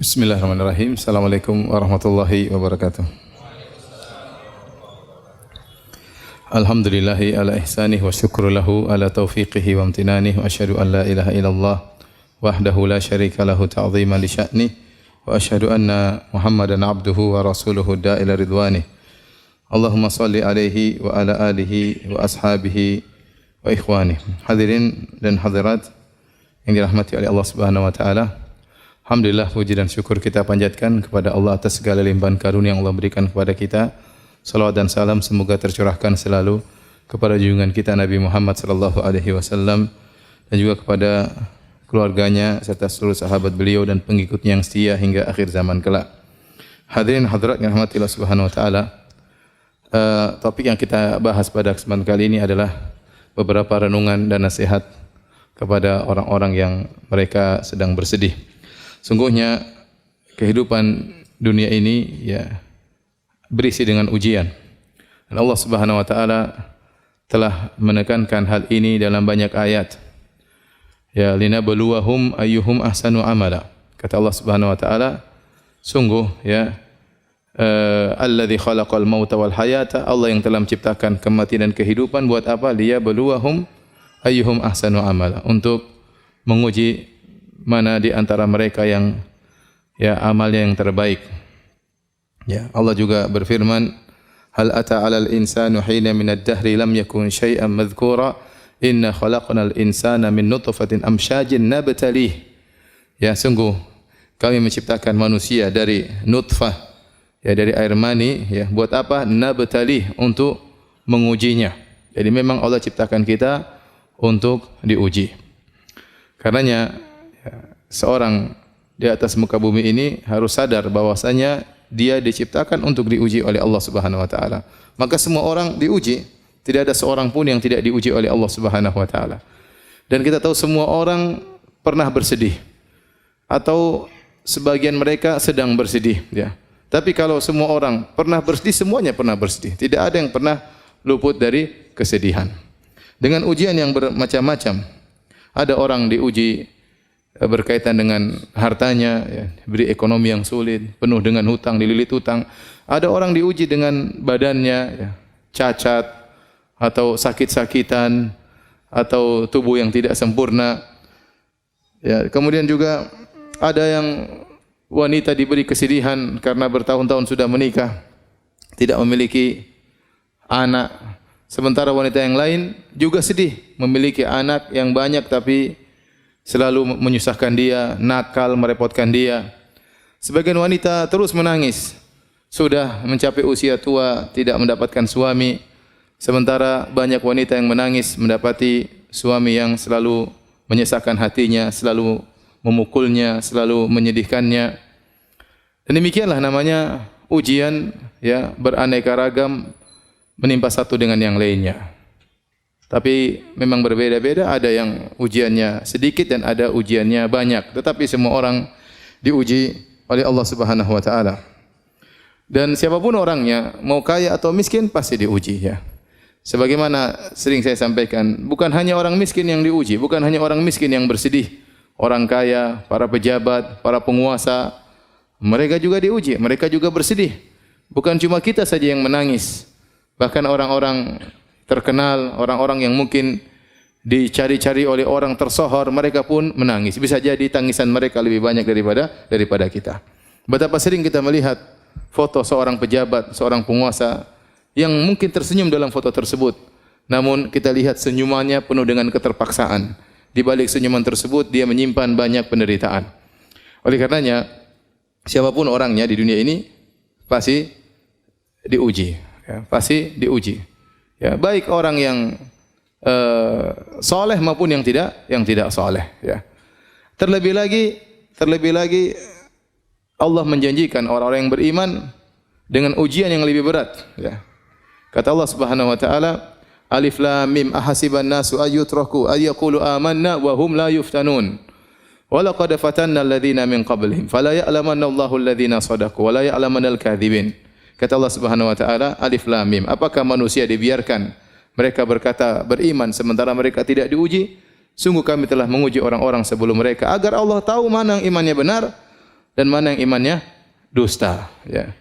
Bismillahirrahmanirrahim. Assalamualaikum warahmatullahi wabarakatuh. Alhamdulillahi ala ihsanih wa syukru lahu ala taufiqihi wa amtinanih wa asyhadu an la ilaha illallah wahdahu la syarika lahu ta'ziman li sya'nih wa asyhadu anna Muhammadan abduhu wa rasuluhu da'ila ridwanih. Allahumma salli alaihi wa ala alihi wa ashabihi wa ikhwanih. Hadirin dan hadirat yang dirahmati oleh Allah Subhanahu wa taala. Alhamdulillah, puji dan syukur kita panjatkan kepada Allah atas segala limpahan karunia yang Allah berikan kepada kita. Salawat dan salam semoga tercurahkan selalu kepada junjungan kita Nabi Muhammad sallallahu alaihi wasallam dan juga kepada keluarganya serta seluruh sahabat beliau dan pengikutnya yang setia hingga akhir zaman kelak. Hadirin hadirat yang dirahmati Allah Subhanahu wa taala. Topik yang kita bahas pada kesempatan kali ini adalah beberapa renungan dan nasihat kepada orang-orang yang mereka sedang bersedih. Sungguhnya kehidupan dunia ini berisi dengan ujian. Dan Allah Subhanahu wa taala telah menekankan hal ini dalam banyak ayat. Ya linabluwahum ayyuhum ahsanu amala. Kata Allah Subhanahu wa taala, sungguh alladzi khalaqal mauta wal hayata, Allah yang telah menciptakan kematian dan kehidupan buat apa? Liyabluwahum ayyuhum ahsanu amala, untuk menguji mana di antara mereka yang amalnya yang terbaik. Allah juga berfirman, hal ata 'alal insanu hina minad dahri lam yakun syai'an madhkura inna khalaqnal insana min nutfatin amsyajin nabtalih. Sungguh kami menciptakan manusia dari nutfah, dari air mani, buat apa? Nabtalih, untuk mengujinya. Jadi memang Allah ciptakan kita untuk diuji. Karenanya seorang di atas muka bumi ini harus sadar bahwasanya dia diciptakan untuk diuji oleh Allah Subhanahu wa taala. Maka semua orang diuji, tidak ada seorang pun yang tidak diuji oleh Allah Subhanahu wa taala. Dan kita tahu semua orang pernah bersedih atau sebagian mereka sedang bersedih, Tapi kalau semua orang pernah bersedih, semuanya pernah bersedih. Tidak ada yang pernah luput dari kesedihan. Dengan ujian yang bermacam-macam. Ada orang diuji berkaitan dengan hartanya, diberi ekonomi yang sulit, penuh dengan hutang, dililit hutang. Ada orang diuji dengan badannya, cacat atau sakit-sakitan atau tubuh yang tidak sempurna. Kemudian juga ada yang wanita diberi kesedihan karena bertahun-tahun sudah menikah, tidak memiliki anak. Sementara wanita yang lain juga sedih, memiliki anak yang banyak tapi selalu menyusahkan dia, nakal, merepotkan dia. Sebagian wanita terus menangis, sudah mencapai usia tua, tidak mendapatkan suami. Sementara banyak wanita yang menangis mendapati suami yang selalu menyesakkan hatinya, selalu memukulnya, selalu menyedihkannya. Dan demikianlah namanya ujian, beraneka ragam menimpa satu dengan yang lainnya. Tapi memang berbeda-beda, ada yang ujiannya sedikit dan ada ujiannya banyak. Tetapi semua orang diuji oleh Allah Subhanahu wa taala. Dan siapapun orangnya, mau kaya atau miskin, pasti diuji, Sebagaimana sering saya sampaikan, bukan hanya orang miskin yang diuji, bukan hanya orang miskin yang bersedih. Orang kaya, para pejabat, para penguasa, mereka juga diuji, mereka juga bersedih. Bukan cuma kita saja yang menangis. Bahkan orang-orang terkenal, orang-orang yang mungkin dicari-cari oleh orang tersohor, mereka pun menangis. Bisa jadi tangisan mereka lebih banyak daripada kita. Betapa sering kita melihat foto seorang pejabat, seorang penguasa yang mungkin tersenyum dalam foto tersebut. Namun kita lihat senyumannya penuh dengan keterpaksaan. Di balik senyuman tersebut dia menyimpan banyak penderitaan. Oleh karenanya, siapapun orangnya di dunia ini pasti diuji, pasti diuji. Baik orang yang soleh maupun yang tidak soleh. Terlebih lagi Allah menjanjikan orang-orang yang beriman dengan ujian yang lebih berat. Kata Allah Subhanahu wa taala, Alif Lam Mim ahasiban nasu ayyutraku ayyaqulu amanna wa hum la yuftanun. Wa laqad fatanna alladhina min qablihim fala ya'lamanna Allahu alladhina shadaqu wa la ya'lamanna al-kadhibin. Kata Allah Subhanahu wa taala, Alif Lam Mim. Apakah manusia dibiarkan mereka berkata beriman sementara mereka tidak diuji? Sungguh kami telah menguji orang-orang sebelum mereka agar Allah tahu mana yang imannya benar dan mana yang imannya dusta, ya.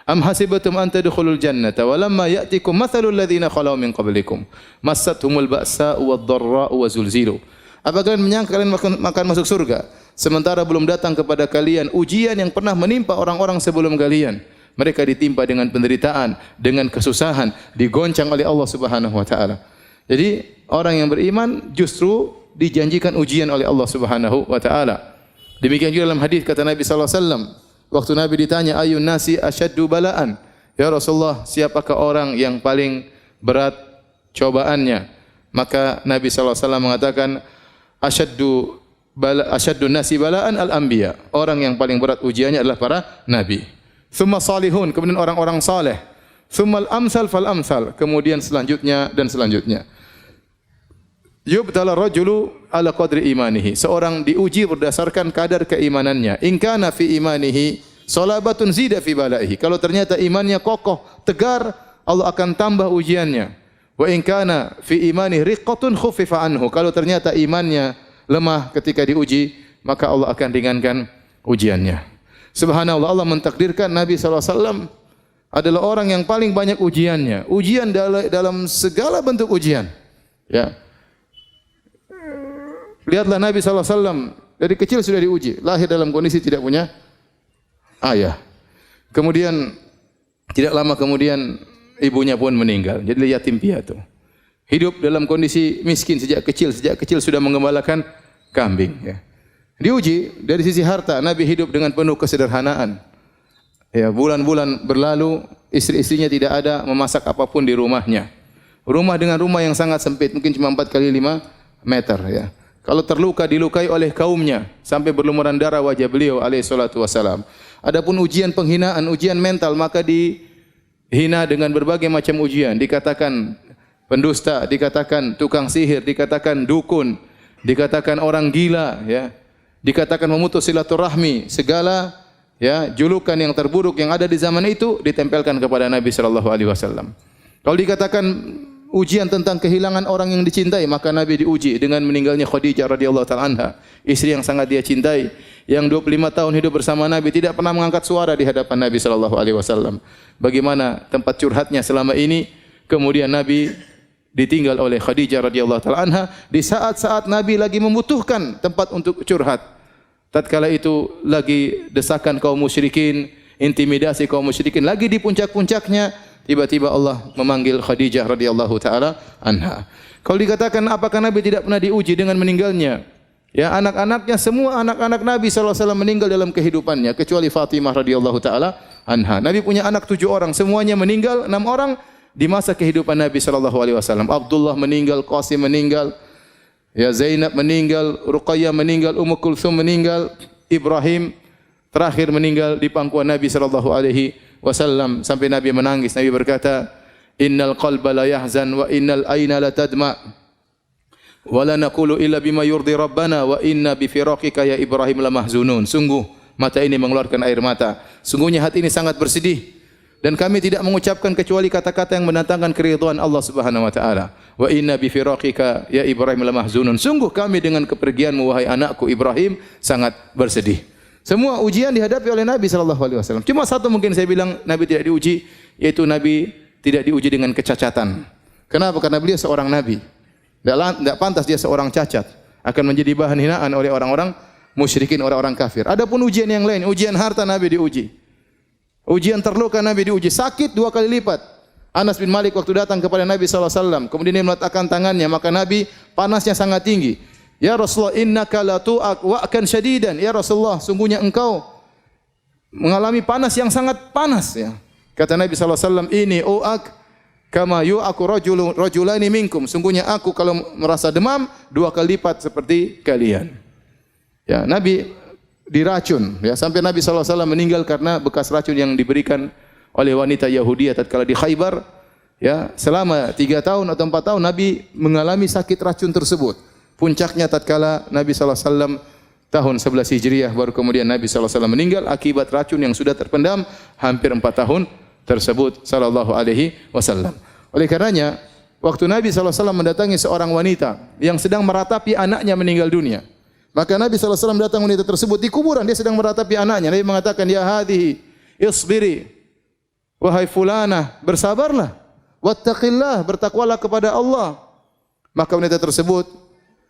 Am hasibatum an tadkhulul jannata wa lamma ya'tikum mathalul ladzina khalaw min qablikum massathumul ba'sa'u wad-dharra'u wa zulzilu. Apakah kalian menyangka kalian akan masuk surga sementara belum datang kepada kalian ujian yang pernah menimpa orang-orang sebelum kalian? Mereka ditimpa dengan penderitaan, dengan kesusahan, digoncang oleh Allah Subhanahu wa taala. Jadi orang yang beriman justru dijanjikan ujian oleh Allah Subhanahu wa taala. Demikian juga dalam hadis kata Nabi sallallahu alaihi wasallam, waktu Nabi ditanya ayun nasi asyaddu bala'an, ya Rasulullah, siapakah orang yang paling berat cobaannya? Maka Nabi sallallahu alaihi wasallam mengatakan asyaddu nasi bala'an al-anbiya. Orang yang paling berat ujiannya adalah para nabi. Tsumma salihun, kemudian orang-orang saleh. Tsummal amsal fal amsal, kemudian selanjutnya dan selanjutnya. Yubtala rajulu ala qadri imanihi. Seorang diuji berdasarkan kadar keimanannya. In kana fi imanihi salabatun zida fi balaihi. Kalau ternyata imannya kokoh, tegar, Allah akan tambah ujiannya. Wa in kana fi imanihi riqqatun khuffifa anhu. Kalau ternyata imannya lemah ketika diuji, maka Allah akan ringankan ujiannya. Subhanallah, Allah mentakdirkan Nabi sallallahu alaihi wasallam adalah orang yang paling banyak ujiannya. Ujian dalam segala bentuk ujian. Ya. Lihatlah Nabi sallallahu alaihi wasallam dari kecil sudah diuji, lahir dalam kondisi tidak punya ayah. Kemudian tidak lama kemudian ibunya pun meninggal, jadi yatim piatu. Hidup dalam kondisi miskin sejak kecil sudah menggembalakan kambing, ya. Diuji dari sisi harta, Nabi hidup dengan penuh kesederhanaan. Ya, bulan-bulan berlalu, istri-istrinya tidak ada memasak apapun di rumahnya. Rumah dengan rumah yang sangat sempit, mungkin cuma 4 kali 5 meter, ya. Kalau terluka dilukai oleh kaumnya sampai berlumuran darah wajah beliau alaihi salatu wasalam. Adapun ujian penghinaan, ujian mental, maka dihina dengan berbagai macam ujian. Dikatakan pendusta, dikatakan tukang sihir, dikatakan dukun, dikatakan orang gila, ya. Dikatakan memutus silaturahmi, segala, ya, julukan yang terburuk yang ada di zaman itu ditempelkan kepada Nabi sallallahu alaihi wasallam. Kalau dikatakan ujian tentang kehilangan orang yang dicintai, maka Nabi diuji dengan meninggalnya Khadijah radhiyallahu taala anha, istri yang sangat dia cintai, yang 25 tahun hidup bersama Nabi, tidak pernah mengangkat suara di hadapan Nabi sallallahu alaihi wasallam. Bagaimana tempat curhatnya selama ini, kemudian Nabi ditinggal oleh Khadijah radhiyallahu taala anha di saat-saat Nabi lagi membutuhkan tempat untuk curhat. Tatkala itu lagi desakan kaum musyrikin, intimidasi kaum musyrikin lagi di puncak-puncaknya, tiba-tiba Allah memanggil Khadijah radhiyallahu taala anha. Kalau dikatakan apakah Nabi tidak pernah diuji dengan meninggalnya? Ya, anak-anaknya, semua anak-anak Nabi sallallahu alaihi wasallam meninggal dalam kehidupannya kecuali Fatimah radhiyallahu taala anha. Nabi punya anak 7 orang, semuanya meninggal, 6 orang di masa kehidupan Nabi sallallahu alaihi wasallam. Abdullah meninggal, Qasim meninggal, ya, Zainab meninggal, Ruqayyah meninggal, Ummu Kulsum meninggal, Ibrahim terakhir meninggal di pangkuan Nabi sallallahu alaihi wasallam sampai Nabi menangis. Nabi berkata, "Innal qalba la yahzan wa innal aina la tadma wa la naqulu illa bima yurdi rabbana wa inna bi firaqika ya Ibrahim la mahzunun." Sungguh mata ini mengeluarkan air mata, sungguhnya hati ini sangat bersedih, dan kami tidak mengucapkan kecuali kata-kata yang mendatangkan keridhaan Allah Subhanahu wa taala. Wa inna bi firaqika ya Ibrahim la mahzunun. Sungguh kami dengan kepergianmu wahai anakku Ibrahim sangat bersedih. Semua ujian dihadapi oleh Nabi sallallahu alaihi wasallam. Cuma satu mungkin saya bilang Nabi tidak diuji, yaitu Nabi tidak diuji dengan kecacatan. Kenapa? Karena beliau seorang nabi. Tidak pantas dia seorang cacat, akan menjadi bahan hinaan oleh orang-orang musyrikin, orang-orang kafir. Adapun ujian yang lain, ujian harta Nabi diuji. Ujian terluka Nabi diuji, sakit 2 kali lipat. Anas bin Malik waktu datang kepada Nabi sallallahu alaihi wasallam, kemudian dia meletakkan tangannya, maka Nabi panasnya sangat tinggi. Ya Rasulullah, innaka la tu'ak wa'kan syadidan. Ya Rasulullah, sungguhnya engkau mengalami panas yang sangat panas, ya. Kata Nabi sallallahu alaihi wasallam, ini u'ak kama yu'aku rajulani minkum. Sungguhnya aku kalau merasa demam 2 kali lipat seperti kalian. Ya, Nabi diracun, ya, sampai Nabi sallallahu alaihi wasallam meninggal karena bekas racun yang diberikan oleh wanita Yahudi tatkala di Khaybar, ya. Selama 3 tahun atau 4 tahun Nabi mengalami sakit racun tersebut. Puncaknya tatkala Nabi sallallahu alaihi wasallam tahun 11 Hijriah, baru kemudian Nabi sallallahu alaihi wasallam meninggal akibat racun yang sudah terpendam hampir 4 tahun tersebut sallallahu alaihi wasallam. Oleh karenanya, waktu Nabi sallallahu alaihi wasallam mendatangi seorang wanita yang sedang meratapi anaknya meninggal dunia, Maka Nabi SAW datang wanita tersebut di kuburan, dia sedang meratapi anaknya. Nabi mengatakan, ya hadhihi, isbiri. Wahai fulanah, bersabarlah. Wattaqillah, bertakwalah kepada Allah. Maka wanita tersebut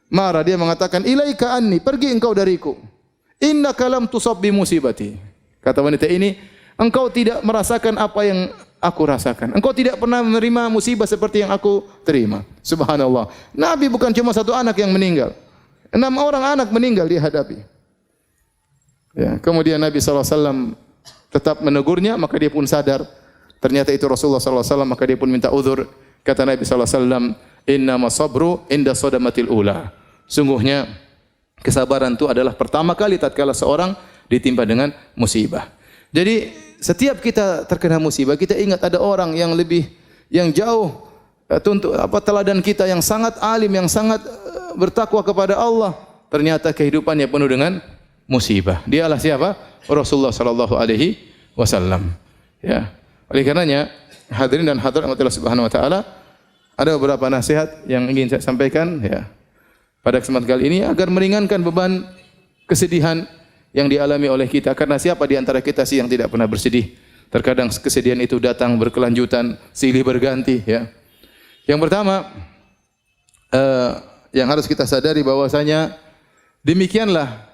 marah, dia mengatakan, ilaika anni, pergi engkau dariku. Innaka lam tusab bi musibati. Kata wanita ini, engkau tidak merasakan apa yang aku rasakan. Engkau tidak pernah menerima musibah seperti yang aku terima. Subhanallah. Nabi bukan cuma satu anak yang meninggal. 6 orang anak meninggal dia hadapi. Ya, kemudian Nabi SAW tetap menegurnya, maka dia pun sadar ternyata itu Rasulullah SAW, maka dia pun minta uzur. Kata Nabi SAW, innama sabru inda sodamatil ula. Sungguhnya kesabaran itu adalah pertama kali tatkala seorang ditimpa dengan musibah. Jadi setiap kita terkena musibah, kita ingat ada orang yang jauh teladan kita, yang sangat alim, yang sangat bertakwa kepada Allah. Ternyata kehidupannya penuh dengan musibah. Dialah siapa? Rasulullah sallallahu alaihi wasallam. Ya. Oleh karenanya, hadirin dan hadirat Allah Subhanahu wa taala, ada beberapa nasihat yang ingin saya sampaikan ya pada kesempatan kali ini agar meringankan beban kesedihan yang dialami oleh kita. Karena siapa di antara kita sih yang tidak pernah bersedih? Terkadang kesedihan itu datang berkelanjutan, silih berganti ya. Yang pertama yang harus kita sadari bahwasanya demikianlah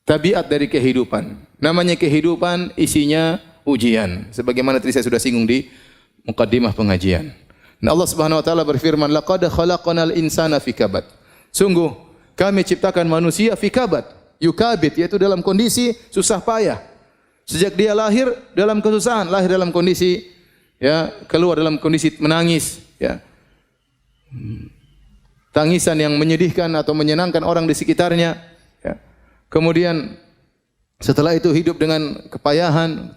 tabiat dari kehidupan. Namanya kehidupan isinya ujian. Sebagaimana tadi saya sudah singgung di mukaddimah pengajian. Nah, Allah Subhanahu wa taala berfirman, laqad khalaqnal insana fi kabad. Sungguh kami ciptakan manusia fi kabad, yukabit, yaitu dalam kondisi susah payah. Sejak dia lahir dalam kesusahan, lahir dalam kondisi ya, keluar dalam kondisi menangis ya. Tangisan yang menyedihkan atau menyenangkan orang di sekitarnya ya. Kemudian setelah itu hidup dengan kepayahan,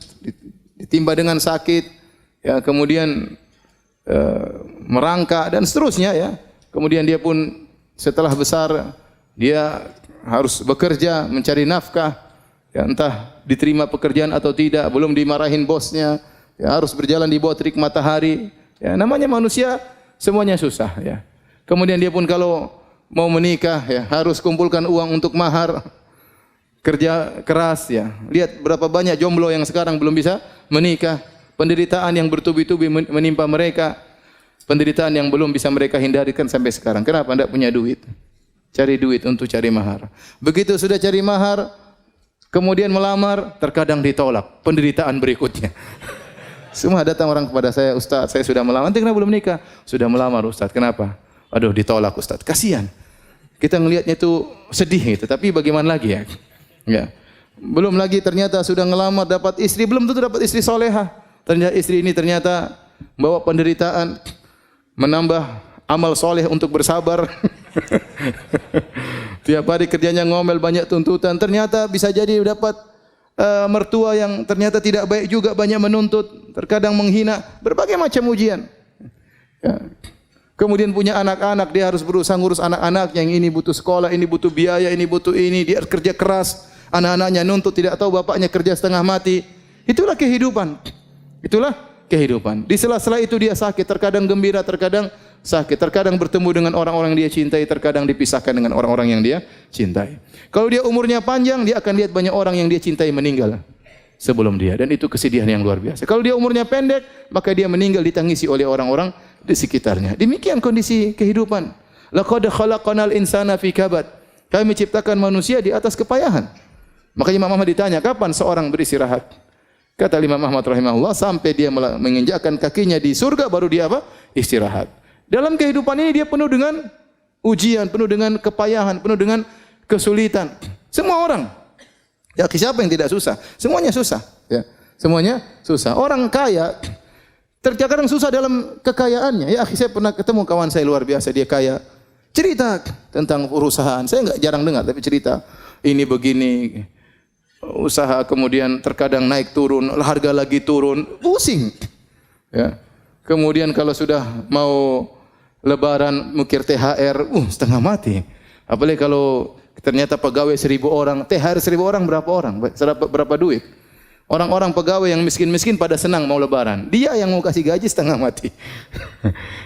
ditimpa dengan sakit, ya, kemudian merangkak dan seterusnya ya. Kemudian dia pun setelah besar dia harus bekerja mencari nafkah, ya, entah diterima pekerjaan atau tidak, belum dimarahin bosnya, ya, harus berjalan di bawah terik matahari. Ya, namanya manusia semuanya susah ya. Kemudian dia pun kalau mau menikah ya harus kumpulkan uang untuk mahar. Kerja keras ya. Lihat berapa banyak jomblo yang sekarang belum bisa menikah. Penderitaan yang bertubi-tubi menimpa mereka. Penderitaan yang belum bisa mereka hindarikan sampai sekarang. Kenapa? Tidak punya duit. Cari duit untuk cari mahar. Begitu sudah cari mahar, kemudian melamar, terkadang ditolak. Penderitaan berikutnya. Semua datang orang kepada saya, Ustaz, saya sudah melamar. Nanti kenapa belum nikah? Sudah melamar, Ustaz. Kenapa? Aduh, ditolak, Ustaz. Kasihan. Kita ngelihatnya itu sedih gitu. Tapi bagaimana lagi ya? Ya. Belum lagi ternyata sudah ngelamar dapat istri, belum tentu dapat istri solehah. Ternyata istri ini ternyata membawa penderitaan, menambah amal soleh untuk bersabar. Tiap hari kerjanya ngomel, banyak tuntutan. Ternyata bisa jadi dapat mertua yang ternyata tidak baik juga, banyak menuntut, terkadang menghina, berbagai macam ujian. Ya. Kemudian punya anak-anak, dia harus berusaha ngurus anak-anak, yang ini butuh sekolah, ini butuh biaya, ini butuh ini, dia kerja keras. Anak-anaknya nuntut, tidak tahu bapaknya kerja setengah mati. Itulah kehidupan. Itulah kehidupan. Di sela-sela itu dia sakit, terkadang gembira, terkadang sakit, terkadang bertemu dengan orang-orang yang dia cintai, terkadang dipisahkan dengan orang-orang yang dia cintai. Kalau dia umurnya panjang, dia akan lihat banyak orang yang dia cintai meninggal sebelum dia, dan itu kesedihan yang luar biasa. Kalau dia umurnya pendek, maka dia meninggal ditangisi oleh orang-orang di sekitarnya. Demikian kondisi kehidupan. Laqad khalaqnal insana fi kabad. Kami ciptakan manusia di atas kepayahan. Makanya Imam Ahmad ditanya, kapan seorang beristirahat? Kata Imam Ahmad rahimahullah, sampai dia menginjakkan kakinya di surga baru dia apa? Istirahat. Dalam kehidupan ini dia penuh dengan ujian, penuh dengan kepayahan, penuh dengan kesulitan. Semua orang. Ya, siapa yang tidak susah? Semuanya susah, ya. Semuanya susah. Orang kaya terkadang susah dalam kekayaannya. Ya, saya pernah ketemu kawan saya luar biasa, dia kaya. Cerita tentang perusahaan. Saya enggak jarang dengar, tapi cerita ini begini. Usaha kemudian terkadang naik turun, harga lagi turun, pusing. Ya. Kemudian kalau sudah mau lebaran mukir THR, setengah mati. Apalagi kalau ternyata pegawai 1.000 orang, THR 1.000 orang berapa orang? Berapa duit? Orang-orang pegawai yang miskin-miskin pada senang mau lebaran. Dia yang mau kasih gaji setengah mati.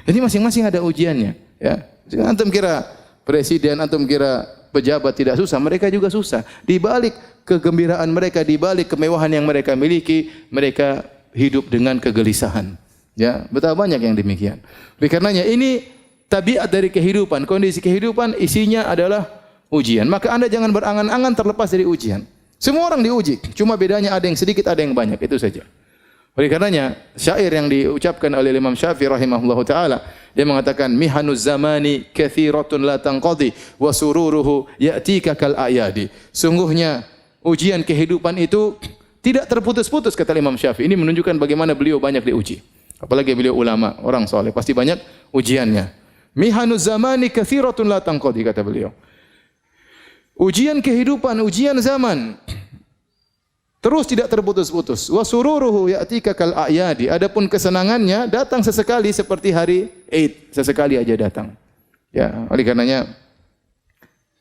Jadi masing-masing ada ujiannya, ya. Antum kira presiden, antum kira pejabat tidak susah, mereka juga susah. Di balik kegembiraan mereka, di balik kemewahan yang mereka miliki, mereka hidup dengan kegelisahan. Ya, betapa banyak yang demikian. Oleh karenanya ini tabiat dari kehidupan, kondisi kehidupan isinya adalah ujian. Maka Anda jangan berangan-angan terlepas dari ujian. Semua orang diuji, cuma bedanya ada yang sedikit, ada yang banyak, itu saja. Oleh karenanya, syair yang diucapkan oleh Imam Syafi'i rahimahullahu taala, dia mengatakan mihanuz zamani katsiratun la tanqadi wa sururuhu ya'tika kal ayadi. Sungguhnya ujian kehidupan itu tidak terputus-putus kata Imam Syafi'i. Ini menunjukkan bagaimana beliau banyak diuji. Apalagi beliau ulama, orang soleh, pasti banyak ujiannya. Mihanuz zamani katsiratun la tanqadi kata beliau. Ujian kehidupan, ujian zaman terus tidak terputus-putus. Wa sururuhu ya'tika kal a'yadi. Adapun kesenangannya datang sesekali seperti hari Eid, sesekali aja datang. Ya, oleh karenanya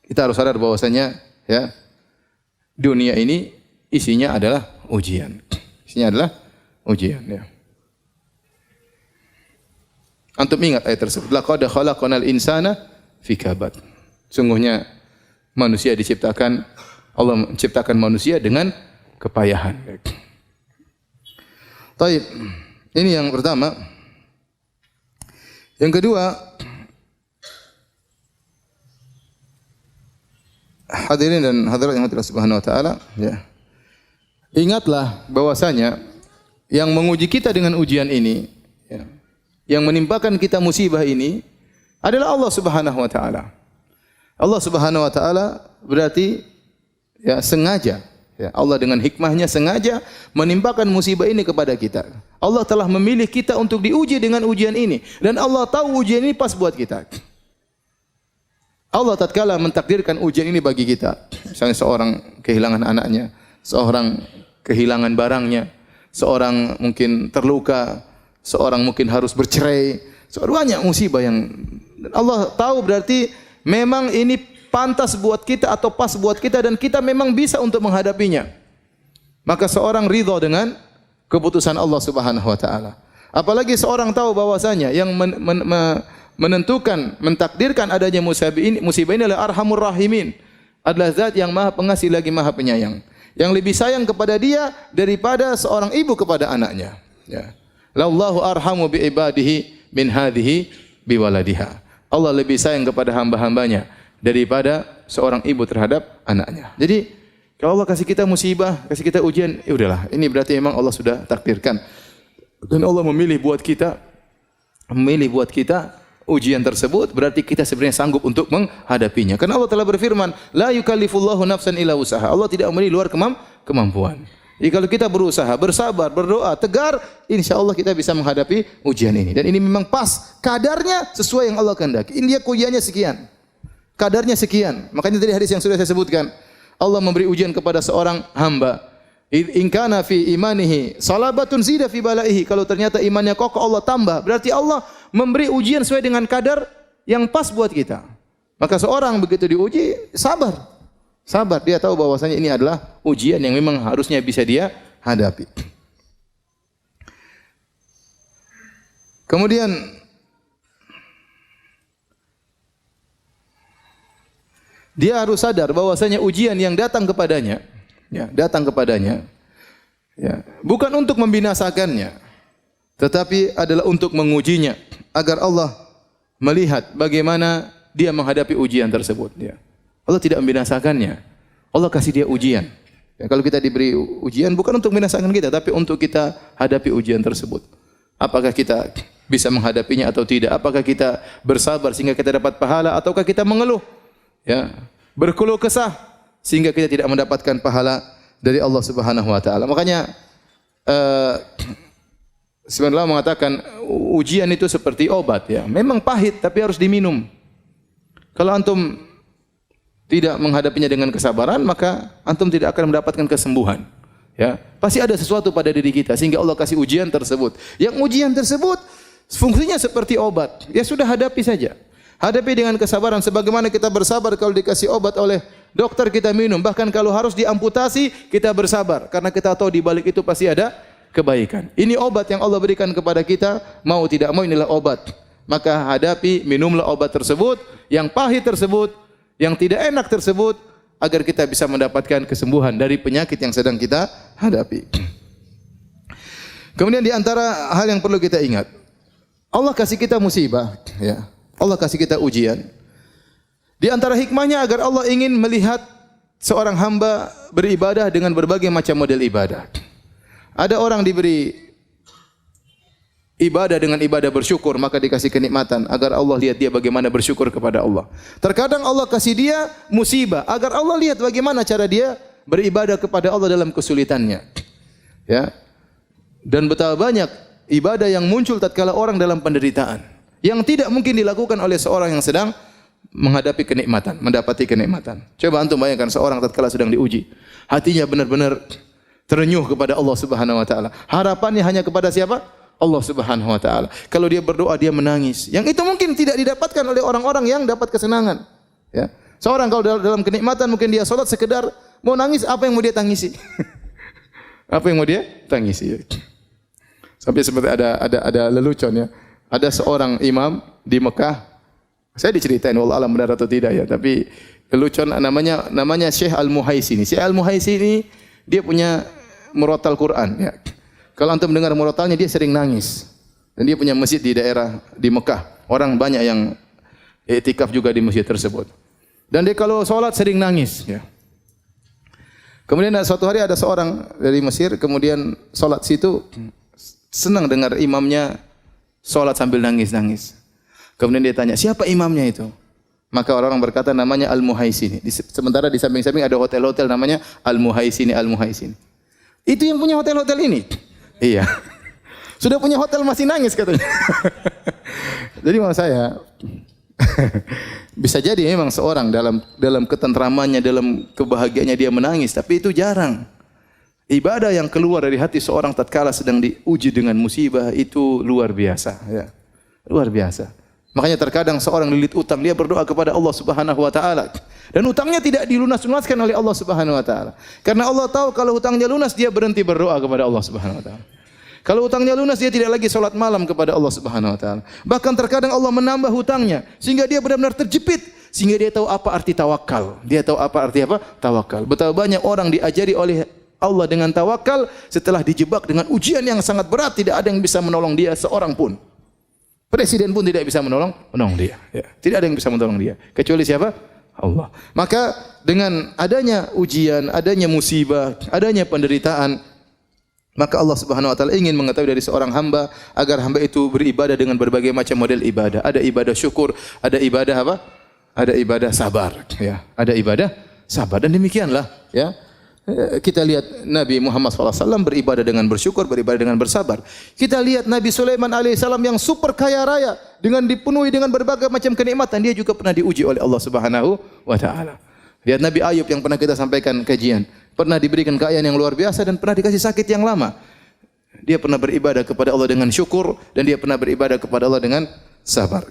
kita harus sadar bahwasanya ya dunia ini isinya adalah ujian. Isinya adalah ujian ya. Antum ingat ayat tersebut. Laqad khalaqnal insana fi kabad. Sungguhnya manusia diciptakan, Allah menciptakan manusia dengan kepayahan. Taib. Ini yang pertama. Yang kedua, hadirin dan hadirat yang Allah Subhanahu wa taala, ya. Ingatlah bahwasanya yang menguji kita dengan ujian ini, ya, yang menimpakan kita musibah ini adalah Allah Subhanahu wa taala. Allah Subhanahu wa taala berarti ya sengaja, ya, Allah dengan hikmahnya sengaja menimpakan musibah ini kepada kita. Allah telah memilih kita untuk diuji dengan ujian ini dan Allah tahu ujian ini pas buat kita. Allah tatkala mentakdirkan ujian ini bagi kita, misalnya seorang kehilangan anaknya, seorang kehilangan barangnya, seorang mungkin terluka, seorang mungkin harus bercerai, banyak musibah yang Allah tahu berarti memang ini pantas buat kita atau pas buat kita dan kita memang bisa untuk menghadapinya. Maka seorang ridha dengan keputusan Allah Subhanahu wa taala. Apalagi seorang tahu bahwasanya yang menentukan, mentakdirkan adanya musibah ini adalah Arhamur Rahimin. Adalah zat yang Maha Pengasih lagi Maha Penyayang. Yang lebih sayang kepada dia daripada seorang ibu kepada anaknya. Ya. Lallahu arhamu bi ibadihi min hadhihi bi waladiha. Allah lebih sayang kepada hamba-hambanya daripada seorang ibu terhadap anaknya. Jadi kalau Allah kasih kita musibah, kasih kita ujian, ya udahlah. Ini berarti memang Allah sudah takdirkan. Dan Allah memilih buat kita ujian tersebut, berarti kita sebenarnya sanggup untuk menghadapinya. Karena Allah telah berfirman, la yukallifullahu nafsan illa wusaha. Allah tidak memberi luar kemampuan. Jadi kalau kita berusaha, bersabar, berdoa, tegar, insya Allah kita bisa menghadapi ujian ini. Dan ini memang pas, kadarnya sesuai yang Allah kehendaki. Ini dia ujiannya sekian, kadarnya sekian. Makanya dari hadis yang sudah saya sebutkan, Allah memberi ujian kepada seorang hamba. In kana fi imanihi salabatun zida fi balaihi. Kalau ternyata imannya kokoh, Allah tambah. Berarti Allah memberi ujian sesuai dengan kadar yang pas buat kita. Maka seorang begitu diuji, sabar. Sabar, dia tahu bahwasanya ini adalah ujian yang memang harusnya bisa dia hadapi. Kemudian dia harus sadar bahwasanya ujian yang datang kepadanya, ya, bukan untuk membinasakannya, tetapi adalah untuk mengujinya agar Allah melihat bagaimana dia menghadapi ujian tersebut, ya. Allah tidak membinasakannya. Allah kasih dia ujian. Ya, kalau kita diberi ujian bukan untuk membinasakan kita, tapi untuk kita hadapi ujian tersebut. Apakah kita bisa menghadapinya atau tidak? Apakah kita bersabar sehingga kita dapat pahala ataukah kita mengeluh? Ya, berkeluh kesah sehingga kita tidak mendapatkan pahala dari Allah Subhanahu wa taala. Makanya sebenarnya mengatakan ujian itu seperti obat, ya. Memang pahit tapi harus diminum. Kalau antum tidak menghadapinya dengan kesabaran, maka antum tidak akan mendapatkan kesembuhan. Ya, pasti ada sesuatu pada diri kita sehingga Allah kasih ujian tersebut. Yang ujian tersebut fungsinya seperti obat. Ya sudah, hadapi saja. Hadapi dengan kesabaran sebagaimana kita bersabar kalau dikasih obat oleh dokter kita minum. Bahkan kalau harus diamputasi kita bersabar karena kita tahu di balik itu pasti ada kebaikan. Ini obat yang Allah berikan kepada kita, mau tidak mau inilah obat. Maka hadapi, minumlah obat tersebut yang pahit tersebut. yang tidak enak tersebut agar kita bisa mendapatkan kesembuhan dari penyakit yang sedang kita hadapi. Kemudian di antara hal yang perlu kita ingat, Allah kasih kita musibah, ya. Allah kasih kita ujian. Di antara hikmahnya agar Allah ingin melihat seorang hamba beribadah dengan berbagai macam model ibadah. Ada orang diberi ibadah dengan ibadah bersyukur, maka dikasih kenikmatan agar Allah lihat dia bagaimana bersyukur kepada Allah. Terkadang Allah kasih dia musibah agar Allah lihat bagaimana cara dia beribadah kepada Allah dalam kesulitannya. Ya. Dan betapa banyak ibadah yang muncul tatkala orang dalam penderitaan yang tidak mungkin dilakukan oleh seorang yang sedang menghadapi kenikmatan, mendapati kenikmatan. Coba antum bayangkan seorang tatkala sedang diuji, hatinya benar-benar terenyuh kepada Allah Subhanahu wa taala. Harapannya hanya kepada siapa? Allah Subhanahu wa taala. Kalau dia berdoa dia menangis. Yang itu mungkin tidak didapatkan oleh orang-orang yang dapat kesenangan. Ya. Seorang kalau dalam kenikmatan mungkin dia salat sekedar mau nangis, apa yang mau dia tangisi? Apa yang mau dia tangisi? Sampai seperti ada lelucon ya. Ada seorang imam di Mekah. Saya diceritain wallah alam benar atau tidak ya, tapi lelucon namanya Syekh Al-Muhaisini. Syekh Al-Muhaisini dia punya murotal Quran ya. Kalau antum mendengar murotalnya dia sering nangis. Dan dia punya masjid di daerah di Mekah. Orang banyak yang i'tikaf juga di masjid tersebut. Dan dia kalau salat sering nangis ya. Kemudian suatu hari ada seorang dari Mesir kemudian salat situ senang dengar imamnya salat sambil nangis-nangis. Kemudian dia tanya, "Siapa imamnya itu?" Maka orang berkata namanya Al-Muhaisini. Sementara di samping-samping ada hotel-hotel namanya Al-Muhaisini, Al-Muhaisini. Itu yang punya hotel-hotel ini? Iya. Sudah punya hotel masih nangis katanya. Jadi maksud saya bisa jadi memang seorang dalam ketentramannya, dalam kebahagiaannya dia menangis, tapi itu jarang. Ibadah yang keluar dari hati seorang tatkala sedang diuji dengan musibah itu luar biasa, ya. Luar biasa. Makanya terkadang seorang lilit utang, dia berdoa kepada Allah Subhanahu wa taala. Dan utangnya tidak dilunas-lunaskan oleh Allah Subhanahu wa taala. Karena Allah tahu kalau hutangnya lunas dia berhenti berdoa kepada Allah Subhanahu wa taala. Kalau hutangnya lunas dia tidak lagi salat malam kepada Allah Subhanahu wa taala. Bahkan terkadang Allah menambah hutangnya sehingga dia benar-benar terjepit, sehingga dia tahu apa arti tawakal. Dia tahu apa arti apa? Tawakal. Betapa banyak orang diajari oleh Allah dengan tawakal setelah dijebak dengan ujian yang sangat berat, tidak ada yang bisa menolong dia seorang pun. Presiden pun tidak bisa menolong dia. Ya. Tidak ada yang bisa menolong dia. Kecuali siapa? Allah. Maka dengan adanya ujian, adanya musibah, adanya penderitaan, maka Allah Subhanahu wa taala ingin mengetahui dari seorang hamba agar hamba itu beribadah dengan berbagai macam model ibadah. Ada ibadah syukur, ada ibadah apa? Ada ibadah sabar, ya. Ada ibadah sabar dan demikianlah, ya. Kita lihat Nabi Muhammad SAW beribadah dengan bersyukur, beribadah dengan bersabar. Kita lihat Nabi Sulaiman alaihissalam yang super kaya raya dengan dipenuhi dengan berbagai macam kenikmatan, dia juga pernah diuji oleh Allah Subhanahu wa taala. Lihat Nabi Ayub yang pernah kita sampaikan kajian, pernah diberikan kekayaan yang luar biasa dan pernah dikasih sakit yang lama. Dia pernah beribadah kepada Allah dengan syukur dan dia pernah beribadah kepada Allah dengan sabar.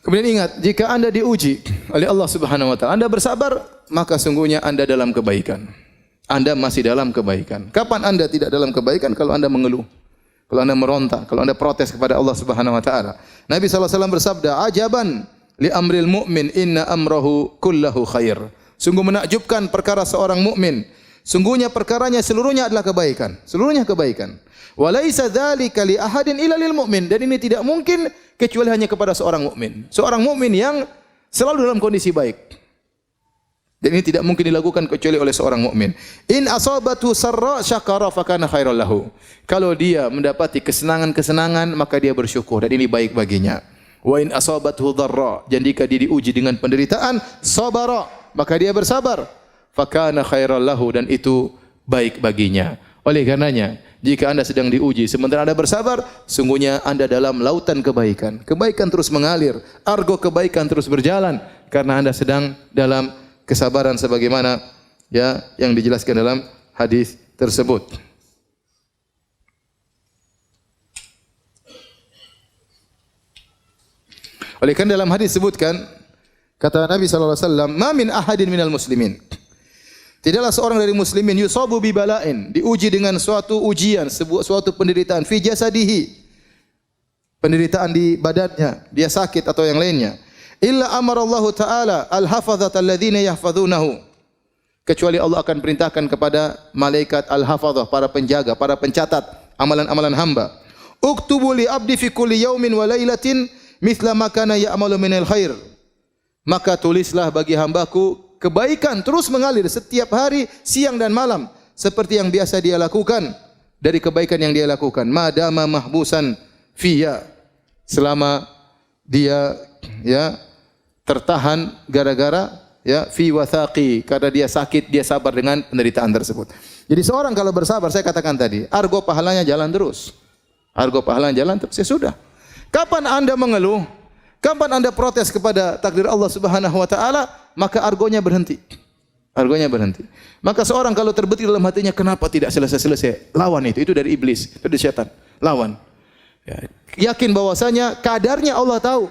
Kemudian ingat, jika Anda diuji oleh Allah Subhanahu wa taala, Anda bersabar, maka sungguhnya Anda dalam kebaikan. Anda masih dalam kebaikan. Kapan Anda tidak dalam kebaikan? Kalau Anda mengeluh, kalau Anda meronta, kalau Anda protes kepada Allah Subhanahu wa taala. Nabi SAW bersabda, "Ajaban li amril mu'min, inna amrahu kullahu khair." Sungguh menakjubkan perkara seorang mukmin. Sungguhnya perkaranya seluruhnya adalah kebaikan. Seluruhnya kebaikan. Wa laisa dzalika li ahadin illa lil mu'min. Dan ini tidak mungkin kecuali hanya kepada seorang mukmin. Seorang mukmin yang selalu dalam kondisi baik. Dan ini tidak mungkin dilakukan kecuali oleh seorang mukmin. In asabatu sarra syakara fakana khairal lahu. Kalau dia mendapati kesenangan-kesenangan maka dia bersyukur dan ini baik baginya. Wa in asabathu dharra, dan jika dia diuji dengan penderitaan, sabara, maka dia bersabar. Fakana khairal lahu, dan itu baik baginya. Oleh karenanya, jika Anda sedang diuji sementara Anda bersabar, sungguhnya Anda dalam lautan kebaikan. Kebaikan terus mengalir, argo kebaikan terus berjalan karena Anda sedang dalam kesabaran sebagaimana ya yang dijelaskan dalam hadis tersebut. Oleh karena dalam hadis disebutkan kata Nabi sallallahu alaihi wasallam, "Ma min ahadin minal muslimin." Tidaklah seorang dari muslimin yusabu bi bala'in, diuji dengan suatu ujian, suatu penderitaan fi jasadihi. Penderitaan di badannya, dia sakit atau yang lainnya. Illa amarallahu ta'ala al-hafazata alladhina yahfazunahu. Kecuali Allah akan perintahkan kepada malaikat al-hafazah, para penjaga, para pencatat amalan-amalan hamba. Uktubu li abdi fi kulli yaumin wa lailatin mithla ma kana ya'malu minal khair. Maka tulislah bagi hambaku kebaikan terus mengalir setiap hari, siang dan malam, seperti yang biasa dia lakukan dari kebaikan yang dia lakukan. Madama mahbusan fiya, selama dia tertahan gara-gara fi wathaqi, karena dia sakit, dia sabar dengan penderitaan tersebut. Jadi seorang kalau bersabar, saya katakan tadi, argo pahalanya jalan terus. Argo pahalanya jalan terus, ya sudah. Kapan Anda mengeluh? Kapan Anda protes kepada takdir Allah Subhanahu wa taala, maka argonya berhenti. Argonya berhenti. Maka seorang kalau terbetik dalam hatinya, kenapa tidak selesai-selesai? Lawan itu dari iblis, itu dari setan. Lawan. Ya. Yakin bahwasanya kadarnya Allah tahu.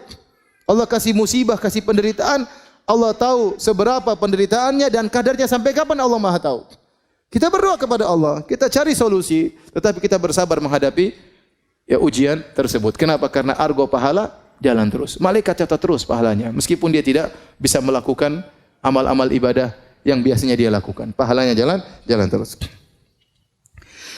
Allah kasih musibah, kasih penderitaan, Allah tahu seberapa penderitaannya dan kadarnya sampai kapan Allah Maha tahu. Kita berdoa kepada Allah, kita cari solusi, tetapi kita bersabar menghadapi ujian tersebut. Kenapa? Karena argo pahala jalan terus. Malaikat catat terus pahalanya, meskipun dia tidak bisa melakukan amal-amal ibadah yang biasanya dia lakukan. Pahalanya jalan terus.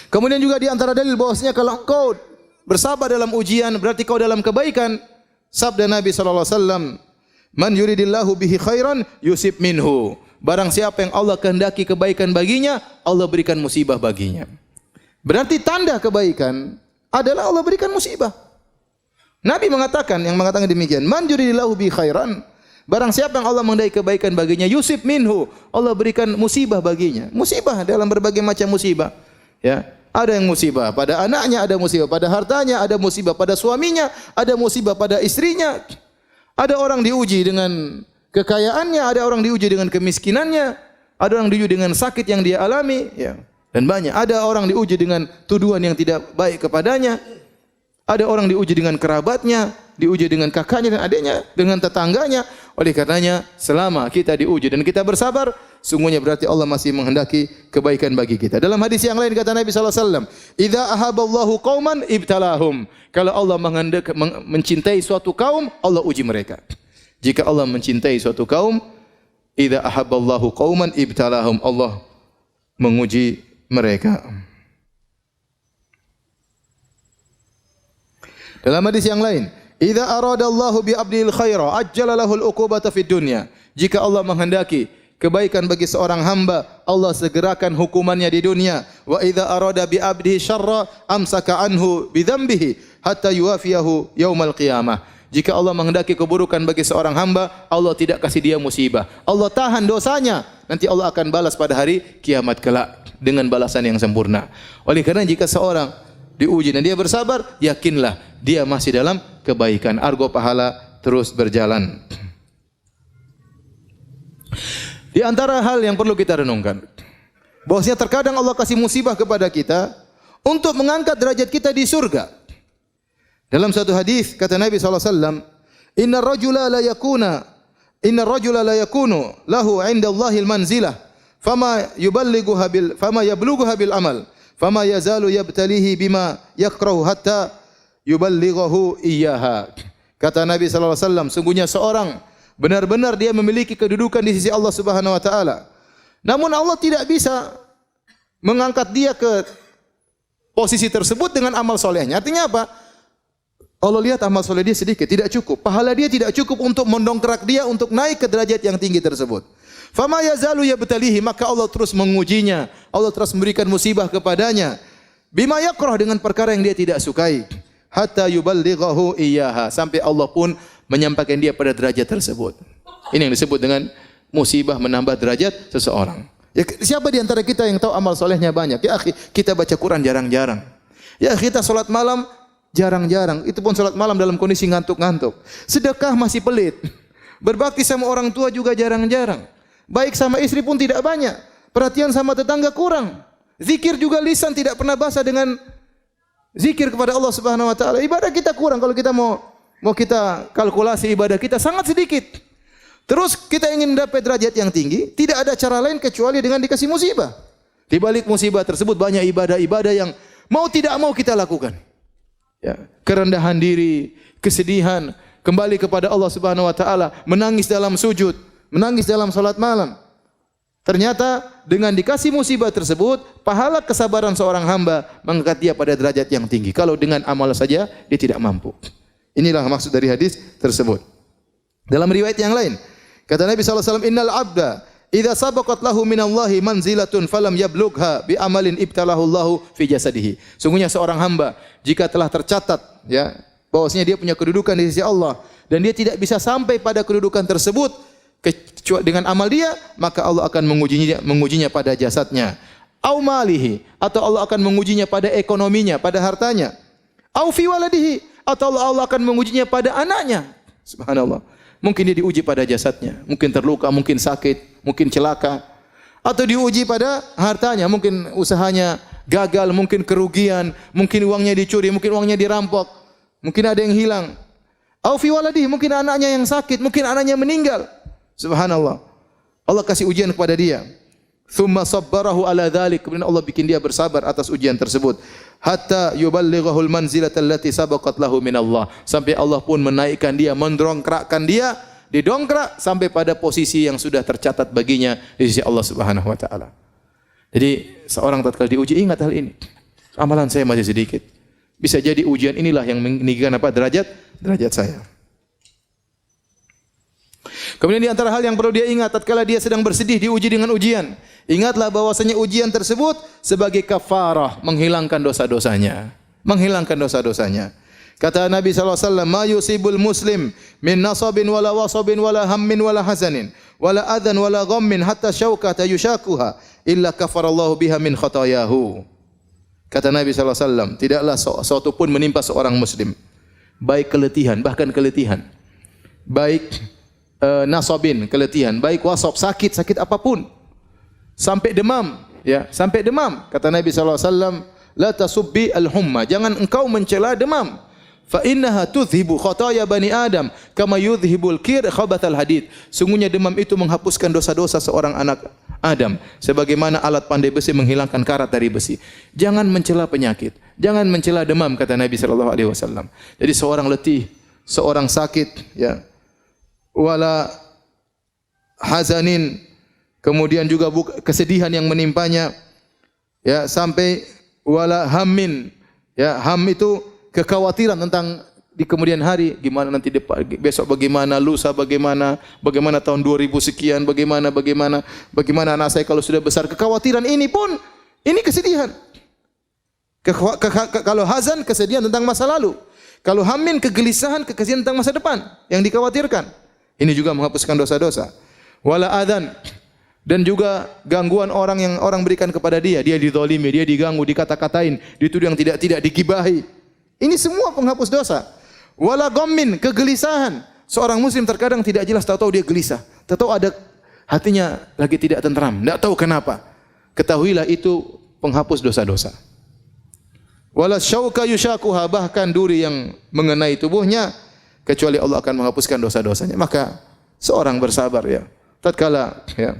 Kemudian juga di antara dalil bahwasanya kalau engkau bersabar dalam ujian berarti kau dalam kebaikan. Sabda Nabi sallallahu alaihi wasallam, "Man yuridillahu bihi khairan yusib minhu." Barang siapa yang Allah kehendaki kebaikan baginya, Allah berikan musibah baginya. Berarti tanda kebaikan adalah Allah berikan musibah. Nabi mengatakan demikian, "Man yuridillahu bihi khairan." Barang siapa yang Allah menghendaki kebaikan baginya, yusib minhu, Allah berikan musibah baginya. Musibah dalam berbagai macam musibah. Ya. Ada yang musibah pada anaknya, ada musibah pada hartanya, ada musibah pada suaminya, ada musibah pada istrinya. Ada orang diuji dengan kekayaannya, ada orang diuji dengan kemiskinannya, ada orang diuji dengan sakit yang dia alami, ya. Dan banyak. Ada orang diuji dengan tuduhan yang tidak baik kepadanya. Ada orang diuji dengan kerabatnya, diuji dengan kakaknya dan adiknya, dengan tetangganya. Oleh karenanya, selama kita diuji dan kita bersabar, sungguhnya berarti Allah masih menghendaki kebaikan bagi kita. Dalam hadis yang lain kata Nabi sallallahu alaihi wasallam, "Idza ahaballahu qauman ibtalahum." Kalau Allah mencintai suatu kaum, Allah uji mereka. Jika Allah mencintai suatu kaum, idza ahaballahu qauman ibtalahum, Allah menguji mereka. Dalam hadis yang lain, idza aradallahu bi 'abdil khaira ajjala lahul uqubata fid dunya. Jika Allah menghendaki kebaikan bagi seorang hamba, Allah segerakan hukumannya di dunia. Wa idza arada bi 'abdihi syarra amsaka anhu bi dzambihi hatta yuwafiyahu yaumal qiyamah. Jika Allah menghendaki keburukan bagi seorang hamba, Allah tidak kasih dia musibah. Allah tahan dosanya, nanti Allah akan balas pada hari kiamat kelak dengan balasan yang sempurna. Oleh karena jika seorang diuji dan dia bersabar, yakinlah dia masih dalam kebaikan. Argo pahala terus berjalan. Di antara hal yang perlu kita renungkan, bahwasanya terkadang Allah kasih musibah kepada kita untuk mengangkat derajat kita di surga. Dalam satu hadis kata Nabi sallallahu alaihi wasallam, "Innar rajula la yakunu lahu 'inda Allahil manzilah, fama yablughuha bil amal, fama yazalu yabtalihi bima yakrahu hatta yuballighahu iyyaha." Kata Nabi sallallahu alaihi wasallam, sungguhnya seorang benar-benar dia memiliki kedudukan di sisi Allah Subhanahu wa taala. Namun Allah tidak bisa mengangkat dia ke posisi tersebut dengan amal solehnya. Artinya apa? Allah lihat amal soleh dia sedikit, tidak cukup. Pahala dia tidak cukup untuk mendongkrak dia untuk naik ke derajat yang tinggi tersebut. Fama yazalu yabtalihi, maka Allah terus mengujinya. Allah terus memberikan musibah kepadanya. Bima yakrah, dengan perkara yang dia tidak sukai. Hatta yuballighahu iyyaha, sampai Allah pun menyampaikan dia pada derajat tersebut. Ini yang disebut dengan musibah menambah derajat seseorang. Ya, siapa di antara kita yang tahu amal solehnya banyak? Ya akhi, kita baca Quran jarang-jarang. Ya kita salat malam jarang-jarang. Itu pun salat malam dalam kondisi ngantuk-ngantuk. Sedekah masih pelit. Berbakti sama orang tua juga jarang-jarang. Baik sama istri pun tidak banyak. Perhatian sama tetangga kurang. Zikir juga lisan tidak pernah basah dengan zikir kepada Allah Subhanahu wa taala. Ibadah kita kurang. Kalau kita mau kita kalkulasi ibadah kita sangat sedikit. Terus kita ingin mendapat derajat yang tinggi, tidak ada cara lain kecuali dengan dikasih musibah. Di balik musibah tersebut banyak ibadah-ibadah yang mau tidak mau kita lakukan. Ya, kerendahan diri, kesedihan, kembali kepada Allah Subhanahu wa taala, menangis dalam sujud, menangis dalam salat malam. Ternyata dengan dikasih musibah tersebut, pahala kesabaran seorang hamba mengangkat dia pada derajat yang tinggi. Kalau dengan amal saja dia tidak mampu. Inilah maksud dari hadis tersebut. Dalam riwayat yang lain, kata Nabi SAW, Innal abda idza sabaqat lahu minallahi manzilatun falam yablugha bi amalin ibtalahu Allahu fi jasadihi. Sungguhnya seorang hamba jika telah tercatat ya bahwasanya dia punya kedudukan di sisi Allah dan dia tidak bisa sampai pada kedudukan tersebut dengan amal dia, maka Allah akan mengujinya pada jasadnya. Au malihi, atau Allah akan mengujinya pada ekonominya, pada hartanya. Au fi waladihi, atau Allah akan mengujinya pada anaknya. Subhanallah. Mungkin dia diuji pada jasadnya, mungkin terluka, mungkin sakit, mungkin celaka. Atau diuji pada hartanya, mungkin usahanya gagal, mungkin kerugian, mungkin uangnya dicuri, mungkin uangnya dirampok, mungkin ada yang hilang. Au fi waladihi, mungkin anaknya yang sakit, mungkin anaknya meninggal. Subhanallah. Allah kasih ujian kepada dia. Tsumma sabbarahu ala dzalik. Kemudian Allah bikin dia bersabar atas ujian tersebut. Hatta yuballighahul manzilata allati sabaqat lahu min Allah. Sampai Allah pun menaikkan dia, mendongkrakkan dia, didongkrak sampai pada posisi yang sudah tercatat baginya di sisi Allah Subhanahu wa taala. Jadi seorang tatkala diuji ingat hal ini. Amalan saya masih sedikit. Bisa jadi ujian inilah yang meninggikan derajat saya. Kemudian di antara hal yang perlu dia ingat tatkala dia sedang bersedih diuji dengan ujian, ingatlah bahwasanya ujian tersebut sebagai kafarah, menghilangkan dosa-dosanya. Menghilangkan dosa-dosanya. Kata Nabi SAW, "Ma yusibul muslim min nasabin wala wasabin wala hammin wala hazanin wala adhan wala ghammin hatta syaukata yushakuha illa kafarallahu biha min khatayahu." Kata Nabi SAW, tidaklah suatu pun menimpa seorang muslim, baik keletihan, bahkan keletihan, baik nasabin, keletihan, baik wasab, sakit apapun, sampai demam, ya, sampai demam. Kata Nabi SAW, la tasubbi al-humma, jangan engkau mencela demam. Fa innaha tudhibu khataya bani Adam kama yudhibul kir khabathal hadid. Sungguhnya demam itu menghapuskan dosa-dosa seorang anak Adam sebagaimana alat pandai besi menghilangkan karat dari besi. Jangan mencela penyakit, jangan mencela demam, kata Nabi sallallahu alaihi wasallam. Jadi seorang letih, seorang sakit, ya, wala hazanin, kemudian juga kesedihan yang menimpanya, ya, sampai wala hammin, ya, ham itu kekhawatiran tentang di kemudian hari, gimana nanti besok, bagaimana lusa, bagaimana tahun 2000 sekian, bagaimana anak saya kalau sudah besar. Kekhawatiran ini pun ini kesedihan. Kalau hazan, kesedihan tentang masa lalu. Kalau hammin, kegelisahan, kesedihan tentang masa depan yang dikhawatirkan. Ini juga menghapuskan dosa-dosa. Wala adzan, dan juga gangguan orang yang orang berikan kepada dia dizalimi, dia diganggu, dikata-katain, dituduh yang tidak digibahi. Ini semua penghapus dosa. Wala ghammin, kegelisahan. Seorang muslim terkadang tidak jelas, tahu-tahu dia gelisah, tahu-tahu ada hatinya lagi tidak tentram, tidak tahu kenapa. Ketahuilah itu penghapus dosa-dosa. Wala syauka yushakuha, bahkan duri yang mengenai tubuhnya, kecuali Allah akan menghapuskan dosa-dosanya. Maka seorang bersabar, ya, tatkala, ya,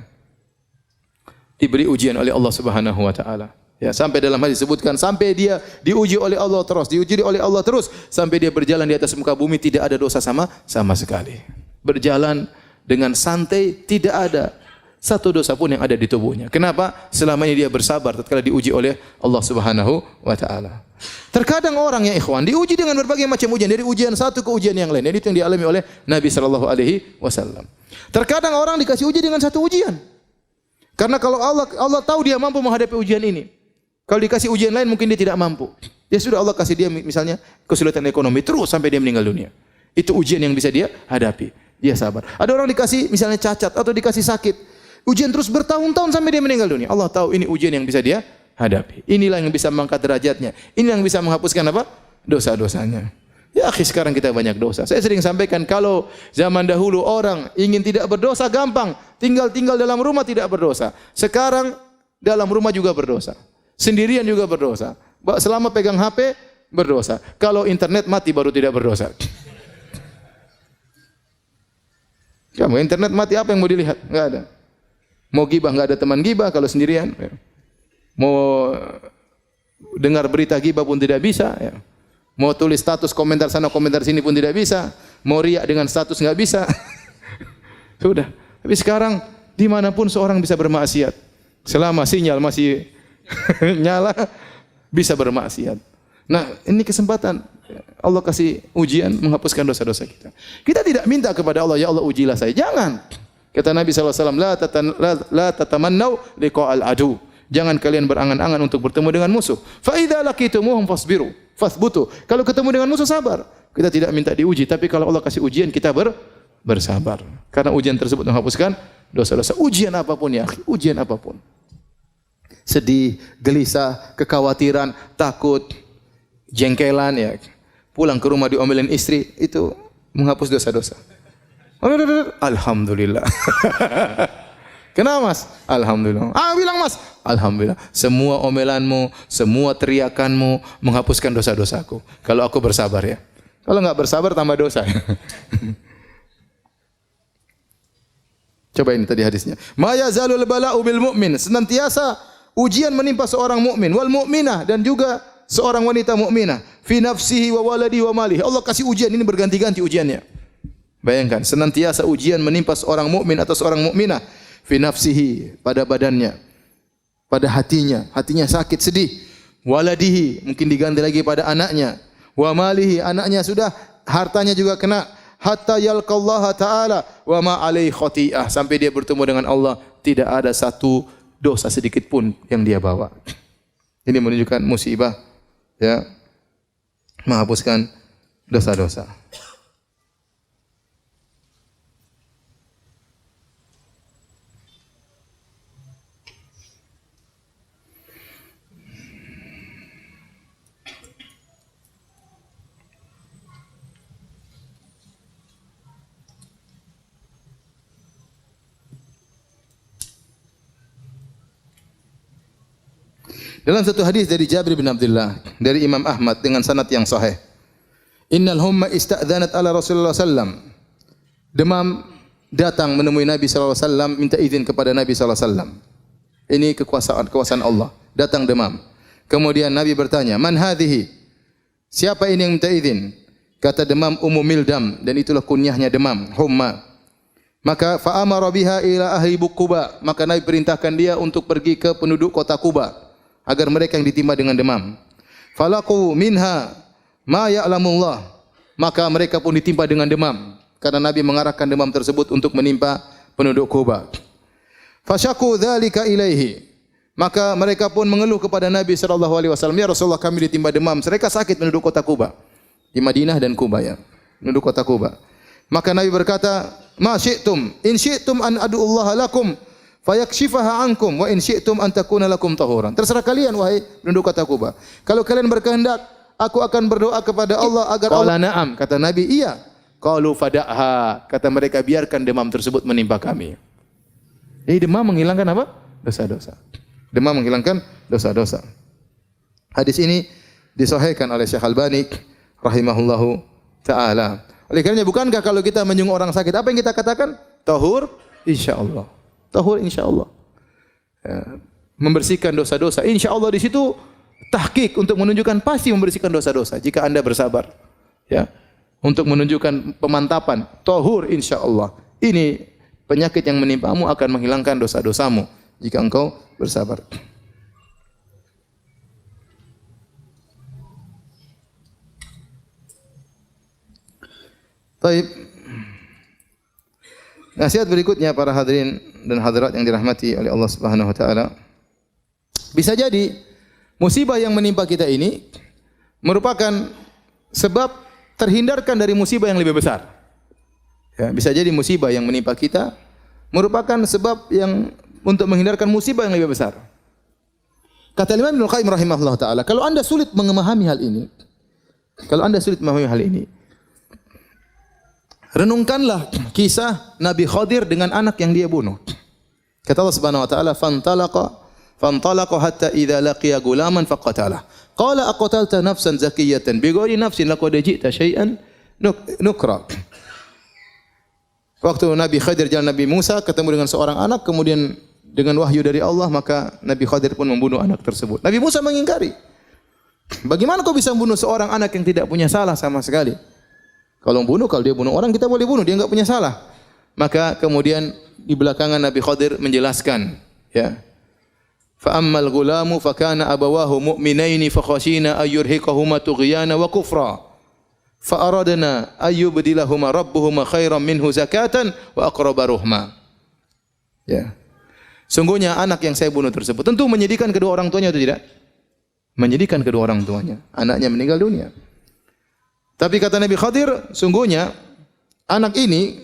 diberi ujian oleh Allah Subhanahu wa taala. Ya, sampai dalam hadis disebutkan sampai dia diuji oleh Allah terus, diuji oleh Allah terus sampai dia berjalan di atas muka bumi tidak ada dosa sama sekali. Berjalan dengan santai, tidak ada satu dosa pun yang ada di tubuhnya. Kenapa? Selama ini dia bersabar tatkala diuji oleh Allah Subhanahu wa taala. Terkadang orang, ya ikhwan, diuji dengan berbagai macam ujian, dari ujian satu ke ujian yang lain. Dan itu yang dialami oleh Nabi sallallahu alaihi wasallam. Terkadang orang dikasih uji dengan satu ujian. Karena kalau Allah tahu dia mampu menghadapi ujian ini. Kalau dikasih ujian lain mungkin dia tidak mampu. Ya sudah, Allah kasih dia misalnya kesulitan ekonomi terus sampai dia meninggal dunia. Itu ujian yang bisa dia hadapi. Dia sabar. Ada orang dikasih misalnya cacat atau dikasih sakit. Ujian terus bertahun-tahun sampai dia meninggal dunia. Allah tahu ini ujian yang bisa dia hadapi. Inilah yang bisa mengangkat derajatnya. Ini yang bisa menghapuskan apa? Dosa-dosanya. Ya akhi, sekarang kita banyak dosa. Saya sering sampaikan kalau zaman dahulu orang ingin tidak berdosa gampang. Tinggal dalam rumah tidak berdosa. Sekarang dalam rumah juga berdosa. Sendirian juga berdosa. Selama pegang HP berdosa. Kalau internet mati baru tidak berdosa. Kamu internet mati, apa yang mau dilihat? Enggak ada. Mau gibah enggak ada teman gibah kalau sendirian. Mau dengar berita gibah pun tidak bisa. Ya. Mau tulis status komentar sana komentar sini pun tidak bisa. Mau riak dengan status enggak bisa. Sudah. Tapi sekarang dimanapun seorang bisa bermaksiat. Selama sinyal masih nyala bisa bermaksiat. Nah, ini kesempatan Allah kasih ujian menghapuskan dosa-dosa kita. Kita tidak minta kepada Allah, ya Allah ujilah saya. Jangan. Kata Nabi SAW, la tatamannau liqa'al adu. Jangan kalian berangan-angan untuk bertemu dengan musuh. Fa idza laqitumuhum fasbiru, fasbutu. Kalau ketemu dengan musuh sabar. Kita tidak minta diuji, tapi kalau Allah kasih ujian kita bersabar. Karena ujian tersebut menghapuskan dosa-dosa. Ujian apapun ya, ujian apapun. Sedih, gelisah, kekhawatiran, takut, jengkelan ya. Pulang ke rumah diomelin istri, itu menghapus dosa-dosa. Alhamdulillah. Kenapa Mas? Alhamdulillah. Bilang Mas, alhamdulillah. Semua omelanmu, semua teriakanmu menghapuskan dosa-dosaku. Kalau aku bersabar ya. Kalau enggak bersabar tambah dosa. Coba ini tadi hadisnya. Ma yazalul bala'u bil mu'min. Senantiasa ujian menimpa seorang mukmin wal mu'minah dan juga seorang wanita mukminah fi nafsihi wa waladi wa malihi. Allah kasih ujian ini berganti-ganti ujiannya. Bayangkan, senantiasa ujian menimpa seorang mukmin atau seorang mukminah fi nafsihi, pada badannya, pada hatinya sakit, sedih. Waladihi, mungkin diganti lagi pada anaknya. Wa malihi, anaknya sudah, hartanya juga kena. Hatta yalqallaha ta'ala wa ma alaihi khati'ah, sampai dia bertemu dengan Allah tidak ada satu dosa sedikit pun yang dia bawa. Ini menunjukkan musibah ya, menghapuskan dosa-dosa. Dalam satu hadis dari Jabir bin Abdullah dari Imam Ahmad dengan sanad yang sahih. Innal humma ista'dzanat ala Rasulullah sallam. Demam datang menemui Nabi sallallahu alaihi wasallam, minta izin kepada Nabi sallallahu alaihi wasallam. Ini kekuasaan Allah. Datang demam. Kemudian Nabi bertanya, "Man hadhihi?" Siapa ini yang minta izin? Kata demam Ummu Mildam, dan itulah kunyahnya demam, humma. Maka fa amara biha ila ahli Quba. Maka Nabi perintahkan dia untuk pergi ke penduduk kota Quba agar mereka yang ditimpa dengan demam. Falaqu minha ma ya'lamullah. Maka mereka pun ditimpa dengan demam karena Nabi mengarahkan demam tersebut untuk menimpa penduduk Quba. Fasyaku dzalika ilaihi. Maka mereka pun mengeluh kepada Nabi sallallahu alaihi wasallam, "Ya Rasulullah, kami ditimpa demam." Mereka sakit penduduk kota Quba. Di Madinah dan Quba ya. Penduduk kota Quba. Maka Nabi berkata, "Ma syi'tum, in syi'tum an ad'ullaha lakum fayakshifaha ankum wa in syi'tum an takuna lakum tahuran." Terserah kalian wahai penduduk kota Quba. Kalau kalian berkehendak, aku akan berdoa kepada Allah agar Allah. Na'am, kata Nabi, iya. Qalu fada'ha, kata mereka, biarkan demam tersebut menimpa kami. Jadi demam menghilangkan apa? Dosa-dosa. Demam menghilangkan dosa-dosa. Hadis ini disahihkan oleh Syekh Albani rahimahullahu taala. Oleh karenanya bukankah kalau kita menyungguh orang sakit, apa yang kita katakan? Tahur insyaallah. Tahur insyaallah. Ya, membersihkan dosa-dosa. Insyaallah di situ tahqiq untuk menunjukkan pasti membersihkan dosa-dosa jika Anda bersabar. Ya. Untuk menunjukkan pemantapan, tahur insyaallah. Ini penyakit yang menimpamu akan menghilangkan dosa-dosamu jika engkau bersabar. Baik. Nasihat berikutnya para hadirin dan hadirat yang dirahmati oleh Allah Subhanahu wa taala. Bisa jadi musibah yang menimpa kita ini merupakan sebab terhindarkan dari musibah yang lebih besar. Ya, bisa jadi musibah yang menimpa kita merupakan sebab yang untuk menghindarkan musibah yang lebih besar. Kata Imam Ibnu Qayyim rahimahullah taala, kalau Anda sulit memahami hal ini, renungkanlah kisah Nabi Khadir dengan anak yang dia bunuh. Kata Allah Subhanahu wa taala, "Fantalaqa hatta idza laqiya gulaman faqatalah. Qala aqtalta nafsan zakiyatan bighairi nafsin laqad ji'ta syai'an nukra." Waktu Nabi Khadir jalan Nabi Musa ketemu dengan seorang anak, kemudian dengan wahyu dari Allah maka Nabi Khadir pun membunuh anak tersebut. Nabi Musa mengingkari. Bagaimana kau bisa membunuh seorang anak yang tidak punya salah sama sekali? Kalau dia bunuh orang kita boleh bunuh, dia enggak punya salah. Maka kemudian di belakangan Nabi Khadir menjelaskan, ya. Fa ammal ghulamu fa kana abawahu mu'minaini fa khashina ay yurhiqahuma tughyana wa kufra. Fa aradna ay yubdilahuma rabbuhuma khairan minhu zakatan wa aqraba ruhma. Ya. Sungguhnya anak yang saya bunuh tersebut tentu menyedihkan kedua orang tuanya atau tidak? Menyedihkan kedua orang tuanya. Anaknya meninggal dunia. Tapi kata Nabi Khadir, sungguhnya anak ini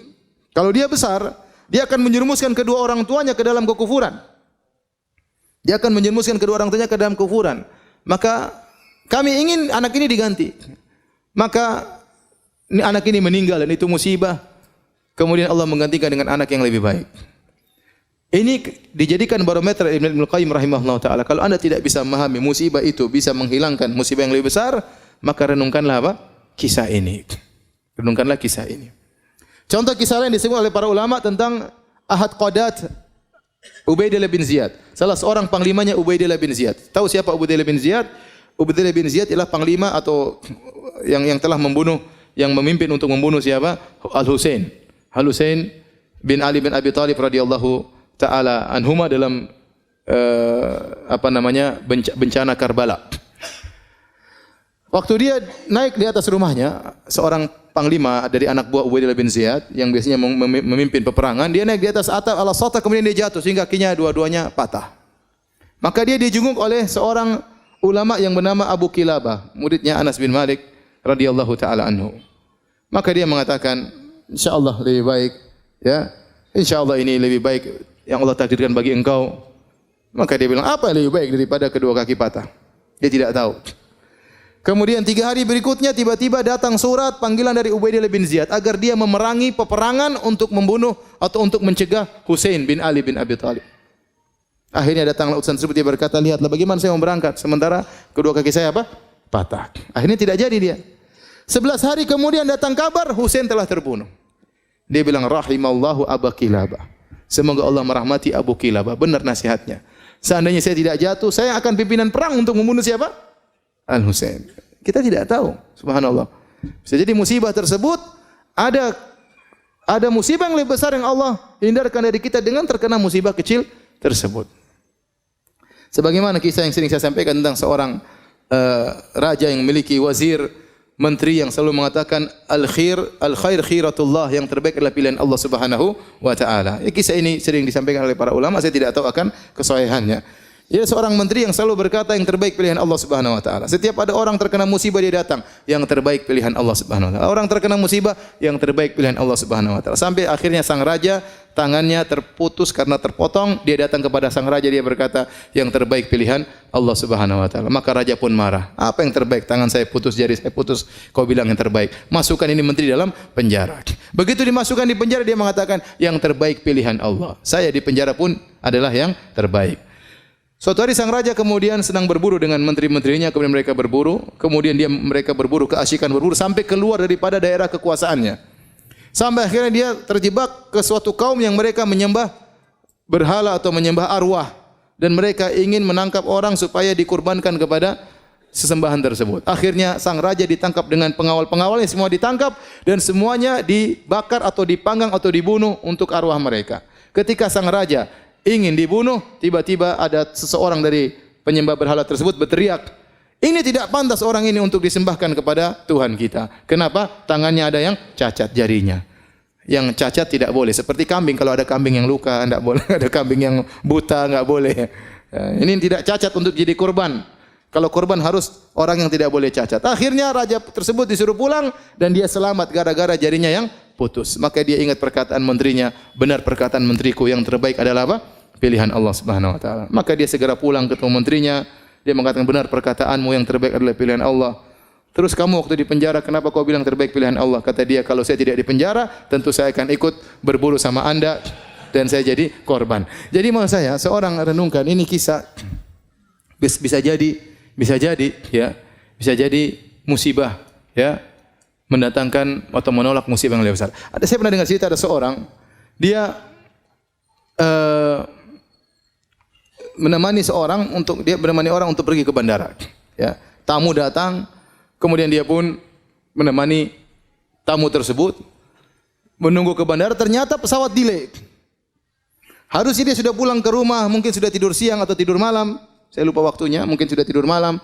kalau dia besar, dia akan menjerumuskan kedua orang tuanya ke dalam kekufuran. Dia akan menjerumuskan kedua orang tuanya ke dalam kekufuran. Maka kami ingin anak ini diganti. Maka anak ini meninggal dan itu musibah. Kemudian Allah menggantikan dengan anak yang lebih baik. Ini dijadikan barometer Ibnu Qayyim rahimahullah taala. Kalau Anda tidak bisa memahami musibah itu bisa menghilangkan musibah yang lebih besar, maka renungkanlah apa? Kisah ini. Renungkanlah kisah ini. Contoh kisah lain disebut oleh para ulama tentang Ahad Qadat Ubaidillah bin Ziyad. Salah seorang panglimanya Ubaidillah bin Ziyad. Tahu siapa Ubaidillah bin Ziyad? Ubaidillah bin Ziyad ialah panglima atau yang telah membunuh, yang memimpin untuk membunuh siapa? Al-Husain. Al-Husain bin Ali bin Abi Thalib radhiyallahu taala anhuma dalam bencana Karbala. Waktu dia naik di atas rumahnya, seorang panglima dari anak buah Ubaidillah bin Ziyad yang biasanya memimpin peperangan, dia naik di atas atap al-Sata kemudian dia jatuh sehingga kakinya dua-duanya patah. Maka dia dijunguk oleh seorang ulama yang bernama Abu Kilabah, muridnya Anas bin Malik radhiyallahu taala anhu. Maka dia mengatakan, insyaallah lebih baik, ya. Insyaallah ini lebih baik yang Allah takdirkan bagi engkau. Maka dia bilang, apa yang lebih baik daripada kedua kaki patah? Dia tidak tahu. Kemudian 3 hari berikutnya tiba-tiba datang surat panggilan dari Ubaidillah bin Ziyad agar dia memerangi peperangan untuk membunuh atau untuk mencegah Husain bin Ali bin Abi Thalib. Akhirnya datanglah utusan tersebut, dia berkata, lihatlah bagaimana saya mau berangkat sementara kedua kaki saya apa? Patah. Akhirnya tidak jadi dia. 11 hari kemudian datang kabar Husain telah terbunuh. Dia bilang, rahimallahu Abu Kilabah. Semoga Allah merahmati Abu Kilabah. Benar nasihatnya. Seandainya saya tidak jatuh, saya akan pimpinan perang untuk membunuh siapa? Al-Husain. Kita tidak tahu, subhanallah. Bisa jadi musibah tersebut ada musibah yang lebih besar yang Allah hindarkan dari kita dengan terkena musibah kecil tersebut. Sebagaimana kisah yang sering saya sampaikan tentang seorang raja yang memiliki wazir, menteri yang selalu mengatakan al-khair khiratullah, yang terbaik adalah pilihan Allah Subhanahu wa taala. Kisah ini sering disampaikan oleh para ulama, saya tidak tahu akan kesahihannya. Ia seorang menteri yang selalu berkata yang terbaik pilihan Allah Subhanahu wa taala. Setiap ada orang terkena musibah dia datang, yang terbaik pilihan Allah Subhanahu wa taala. Orang terkena musibah, yang terbaik pilihan Allah Subhanahu wa taala. Sampai akhirnya sang raja tangannya terputus karena terpotong, dia datang kepada sang raja, dia berkata, yang terbaik pilihan Allah Subhanahu wa taala. Maka raja pun marah. Apa yang terbaik? Tangan saya putus, jari saya putus, kau bilang yang terbaik. Masukkan ini menteri dalam penjara. Begitu dimasukkan di penjara, dia mengatakan yang terbaik pilihan Allah. Saya di penjara pun adalah yang terbaik. Suatu hari sang raja kemudian sedang berburu dengan menteri-menterinya, kemudian mereka berburu, kemudian mereka berburu, keasyikan berburu sampai keluar daripada daerah kekuasaannya. Sampai akhirnya dia terjebak ke suatu kaum yang mereka menyembah berhala atau menyembah arwah, dan mereka ingin menangkap orang supaya dikurbankan kepada sesembahan tersebut. Akhirnya sang raja ditangkap dengan pengawal-pengawalnya, semua ditangkap dan semuanya dibakar atau dipanggang atau dibunuh untuk arwah mereka. Ketika sang raja ingin dibunuh, tiba-tiba ada seseorang dari penyembah berhala tersebut berteriak, ini tidak pantas orang ini untuk disembahkan kepada Tuhan kita. Kenapa? Tangannya ada yang cacat jarinya. Yang cacat tidak boleh. Seperti kambing, kalau ada kambing yang luka, tidak boleh. Ada kambing yang buta, tidak boleh. Ini tidak cacat untuk jadi korban. Kalau korban harus orang yang tidak boleh cacat. Akhirnya raja tersebut disuruh pulang dan dia selamat gara-gara jarinya yang putus. Maka dia ingat perkataan menterinya, benar perkataan menteriku, yang terbaik adalah apa? Pilihan Allah Subhanahu wa taala. Maka dia segera pulang ketemu menterinya, dia mengatakan, benar perkataanmu, yang terbaik adalah pilihan Allah. Terus kamu waktu di penjara, kenapa kau bilang terbaik pilihan Allah? Kata dia, kalau saya tidak di penjara, tentu saya akan ikut berburu sama Anda dan saya jadi korban. Jadi maksud saya, seorang renungkan ini kisah bisa jadi musibah, ya. mendatangkan atau menolak musibah yang lebih besar. Saya pernah dengar cerita ada seorang dia menemani orang untuk pergi ke bandara. Ya, tamu datang, kemudian dia pun menemani tamu tersebut menunggu ke bandara. Ternyata pesawat delay. Harusnya dia sudah pulang ke rumah, mungkin sudah tidur siang atau tidur malam. Saya lupa waktunya, mungkin sudah tidur malam.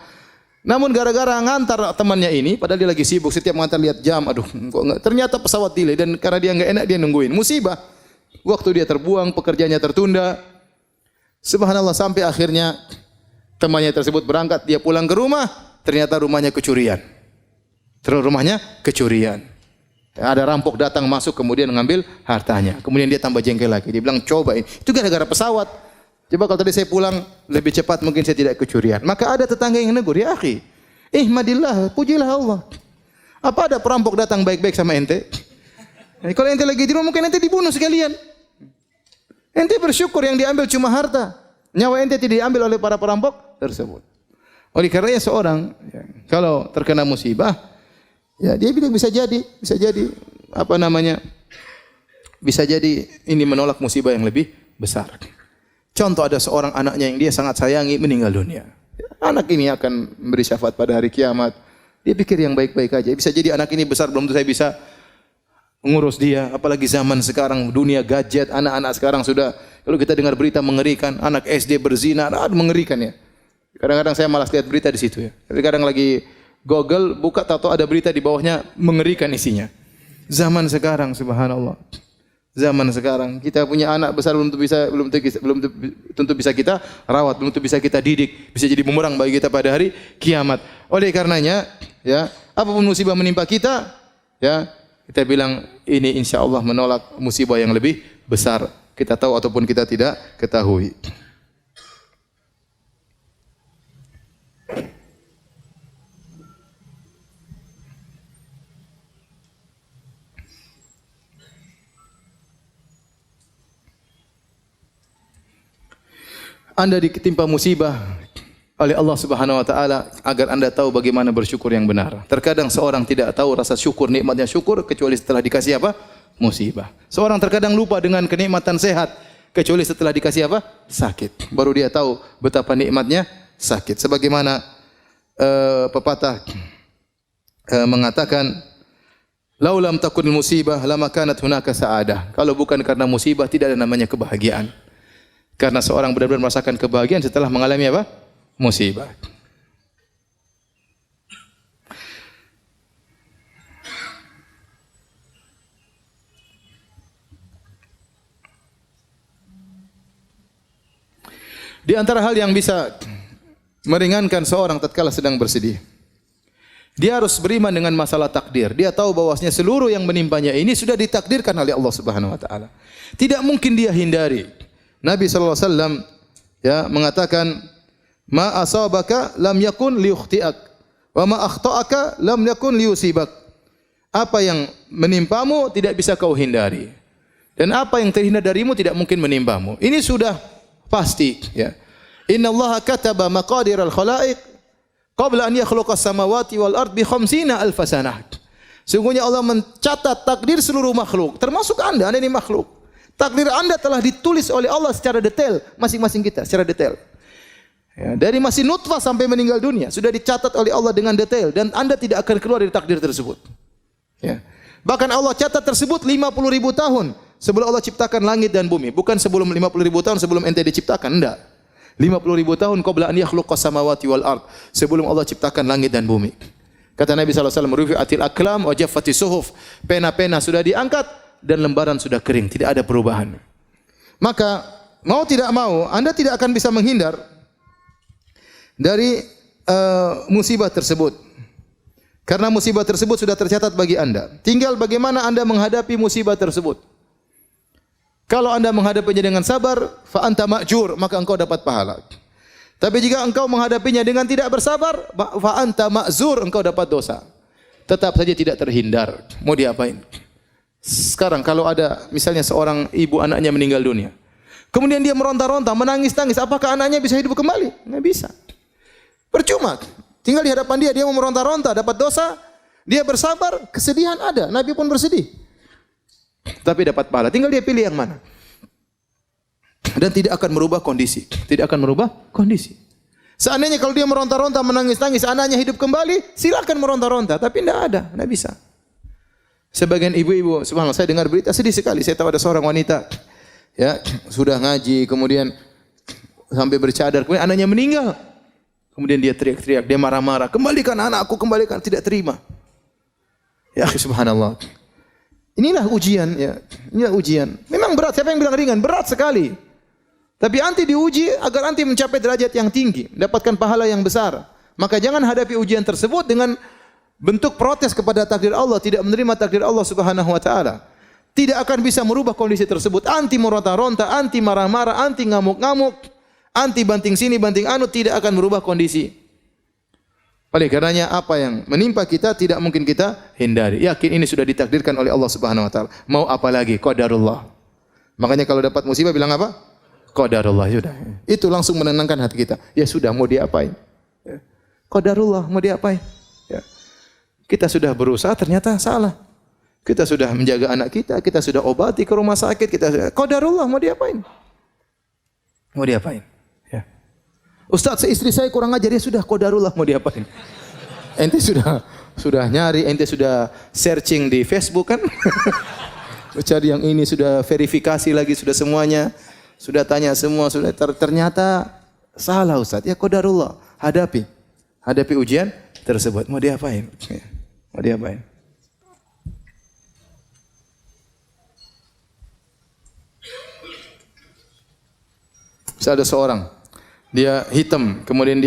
Namun gara-gara ngantar temannya ini, padahal dia lagi sibuk, setiap ngantar lihat jam, aduh, kok enggak. Ternyata pesawat delay dan karena dia enggak enak dia nungguin. Musibah. Waktu dia terbuang, pekerjaannya tertunda. Subhanallah, sampai akhirnya temannya tersebut berangkat, dia pulang ke rumah, ternyata rumahnya kecurian. Terus rumahnya kecurian. Ada rampok datang masuk kemudian mengambil hartanya. Kemudian dia tambah jengkel lagi. Dia bilang, "Coba ini. Itu gara-gara pesawat. Coba kalau tadi saya pulang lebih cepat mungkin saya tidak kecurian." Maka ada tetangga yang negur, "Ya akhi, ihmadillah, pujilah Allah. Apa ada perampok datang baik-baik sama ente? Kalau ente lagi di rumah mungkin ente dibunuh sekalian. Ente bersyukur yang diambil cuma harta. Nyawa ente tidak diambil oleh para perampok tersebut." Oleh karenanya seorang kalau terkena musibah, ya dia bisa jadi bisa jadi ini menolak musibah yang lebih besar. Contoh ada seorang anaknya yang dia sangat sayangi meninggal dunia. Anak ini akan memberi syafaat pada hari kiamat. Dia pikir yang baik-baik aja. Bisa jadi anak ini besar belum tentu saya bisa mengurus dia. Apalagi zaman sekarang dunia gadget, anak-anak sekarang sudah kalau kita dengar berita mengerikan, anak SD berzina, mengerikan ya. Kadang-kadang saya malas lihat berita di situ ya. Tapi kadang lagi Google buka tahu ada berita di bawahnya mengerikan isinya. Zaman sekarang subhanallah. Zaman sekarang kita punya anak besar belum tentu bisa kita rawat, belum tentu bisa kita didik, bisa jadi bumerang bagi kita pada hari kiamat. Oleh karenanya, ya, apapun musibah menimpa kita, ya, kita bilang ini insyaallah menolak musibah yang lebih besar. Kita tahu ataupun kita tidak ketahui. Anda ditimpa musibah oleh Allah Subhanahu wa taala agar Anda tahu bagaimana bersyukur yang benar. Terkadang seorang tidak tahu rasa syukur, nikmatnya syukur kecuali setelah dikasih apa? Musibah. Seorang terkadang lupa dengan kenikmatan sehat kecuali setelah dikasih apa? Sakit. Baru dia tahu betapa nikmatnya sakit. Sebagaimana pepatah mengatakan, "Laulam takun musibah lama kanat hunaka sa'adah." Kalau bukan karena musibah tidak ada namanya kebahagiaan. Karena seorang benar-benar merasakan kebahagiaan setelah mengalami apa? Musibah. Di antara hal yang bisa meringankan seorang tatkala sedang bersedih, dia harus beriman dengan masalah takdir. Dia tahu bahwasanya seluruh yang menimpanya ini sudah ditakdirkan oleh Allah Subhanahu wa taala. Tidak mungkin dia hindari. Nabi sallallahu alaihi wasallam ya mengatakan, "Ma asabaka lam yakun liyukhti'ak wa ma akhta'aka lam yakun liyusibak." Apa yang menimpamu tidak bisa kau hindari. Dan apa yang terhindar darimu tidak mungkin menimpamu. Ini sudah pasti ya. Innallaha kataba maqadir al-khalaiq qabla an yakhluqa as-samawati wal ard bi 50,000 sanah. Sungguhnya Allah mencatat takdir seluruh makhluk, termasuk Anda ini makhluk. Takdir Anda telah ditulis oleh Allah secara detail, masing-masing kita secara detail. Ya, dari masih nutfah sampai meninggal dunia sudah dicatat oleh Allah dengan detail dan Anda tidak akan keluar dari takdir tersebut. Ya. Bahkan Allah catat tersebut 50.000 tahun sebelum Allah ciptakan langit dan bumi, bukan sebelum 50.000 tahun sebelum ente diciptakan, enggak. 50.000 tahun qabla an yakhluqas samawati wal ard, sebelum Allah ciptakan langit dan bumi. Kata Nabi sallallahu alaihi wasallam, "Rufi'atil aqlam wa jaffatis suhuf." Pena-pena sudah diangkat dan lembaran sudah kering, tidak ada perubahan. Maka mau tidak mau Anda tidak akan bisa menghindar dari musibah tersebut. Karena musibah tersebut sudah tercatat bagi Anda. Tinggal bagaimana Anda menghadapi musibah tersebut. Kalau Anda menghadapinya dengan sabar, fa anta ma'jur, maka engkau dapat pahala. Tapi jika engkau menghadapinya dengan tidak bersabar, fa anta ma'zur, engkau dapat dosa. Tetap saja tidak terhindar. Mau diapain? Sekarang kalau ada misalnya seorang ibu anaknya meninggal dunia, kemudian dia meronta-ronta, menangis-tangis, apakah anaknya bisa hidup kembali? Nggak bisa. Percuma. Tinggal di hadapan dia mau meronta-ronta, dapat dosa, Dia bersabar, kesedihan ada. Nabi pun bersedih. Tapi dapat pahala. Tinggal dia pilih yang mana. Dan tidak akan merubah kondisi. Tidak akan merubah kondisi. Seandainya kalau dia meronta-ronta, menangis-nangis, anaknya hidup kembali, silakan meronta-ronta. Tapi tidak ada, tidak bisa. Sebagian ibu-ibu, subhanallah, saya dengar berita sedih sekali. Saya tahu ada seorang wanita, ya, sudah ngaji, kemudian sampai bercadar, kemudian anaknya meninggal. Kemudian dia teriak-teriak, dia marah-marah, kembalikan anakku, kembalikan, tidak terima. Ya, subhanallah. Inilah ujian, ya. Inilah ujian. Memang berat, siapa yang bilang ringan? Berat sekali. Tapi anti diuji agar anti mencapai derajat yang tinggi, mendapatkan pahala yang besar. Maka jangan hadapi ujian tersebut dengan bentuk protes kepada takdir Allah, tidak menerima takdir Allah Subhanahu wa taala. Tidak akan bisa merubah kondisi tersebut. Anti meronta-ronta, anti marah-marah, anti ngamuk-ngamuk, anti banting sini banting anu, tidak akan merubah kondisi. Oleh karenanya apa yang menimpa kita tidak mungkin kita hindari. Yakin ini sudah ditakdirkan oleh Allah Subhanahu wa taala. Mau apa lagi? Qadarullah. Makanya kalau dapat musibah bilang apa? Qadarullah, sudah. Itu langsung menenangkan hati kita. Ya sudah, mau diapain? Ya. Qadarullah, mau diapain? Ya. Kita sudah berusaha, ternyata salah. Kita sudah menjaga anak kita, kita sudah obati ke rumah sakit, kita sudah, qadarullah, mau diapain? Mau diapain? Ya. Ustaz, istri saya kurang ajar, ya sudah, qadarullah, mau diapain? Ente sudah nyari, ente sudah searching di Facebook kan? Cari yang ini, sudah verifikasi lagi, sudah semuanya. Sudah tanya semua, sudah ternyata salah Ustaz. Ya qadarullah, hadapi ujian tersebut. Mau diapain? Mau diapain? Bisa ada seorang, dia hitam, kemudian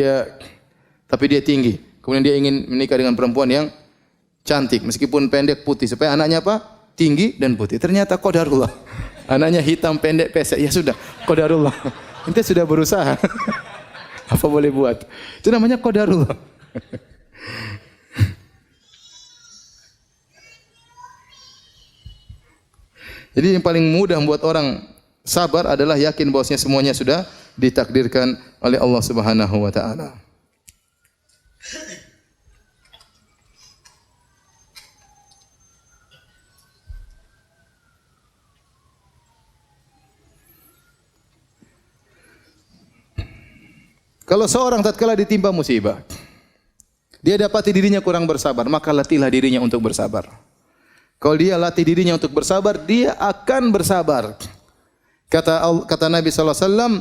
tapi dia tinggi. Kemudian dia ingin menikah dengan perempuan yang cantik, meskipun pendek putih, supaya anaknya apa? Tinggi dan putih. Ternyata qadarullah. Anaknya hitam, pendek, pesek. Ya sudah, qadarullah. Ente sudah berusaha. Apa boleh buat? Itu namanya qadarullah. Jadi yang paling mudah membuat orang sabar adalah yakin bahwasanya semuanya sudah ditakdirkan oleh Allah Subhanahu wa taala. Kalau seorang tatkala ditimpa musibah, dia dapati dirinya kurang bersabar, maka latihlah dirinya untuk bersabar. Kalau dia latih dirinya untuk bersabar, dia akan bersabar. Kata Nabi sallallahu alaihi wasallam,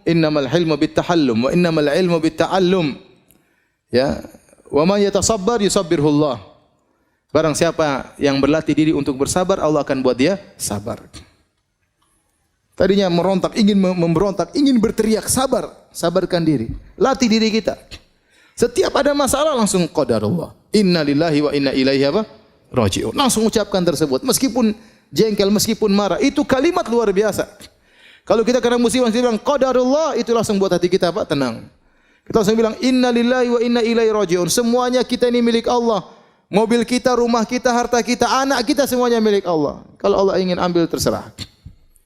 innamal hilmu bittahallum wa innamal ilmu bitta'allum. Ya, wa man yatasabbar yusabbirhullah. Barang siapa yang berlatih diri untuk bersabar, Allah akan buat dia sabar. Tadinya merontak, ingin memberontak, ingin berteriak, sabarkan diri. Latih diri kita. Setiap ada masalah langsung qadarullah. Inna lillahi wa inna ilaihi raji'un. Langsung ucapkan tersebut. Meskipun jengkel, meskipun marah. Itu kalimat luar biasa. Kalau kita kena musibah, kita bilang qadarullah, itu langsung buat hati kita apa? Tenang. Kita langsung bilang inna lillahi wa inna ilaihi raji'un. Semuanya kita ini milik Allah. Mobil kita, rumah kita, harta kita, anak kita semuanya milik Allah. Kalau Allah ingin ambil terserah.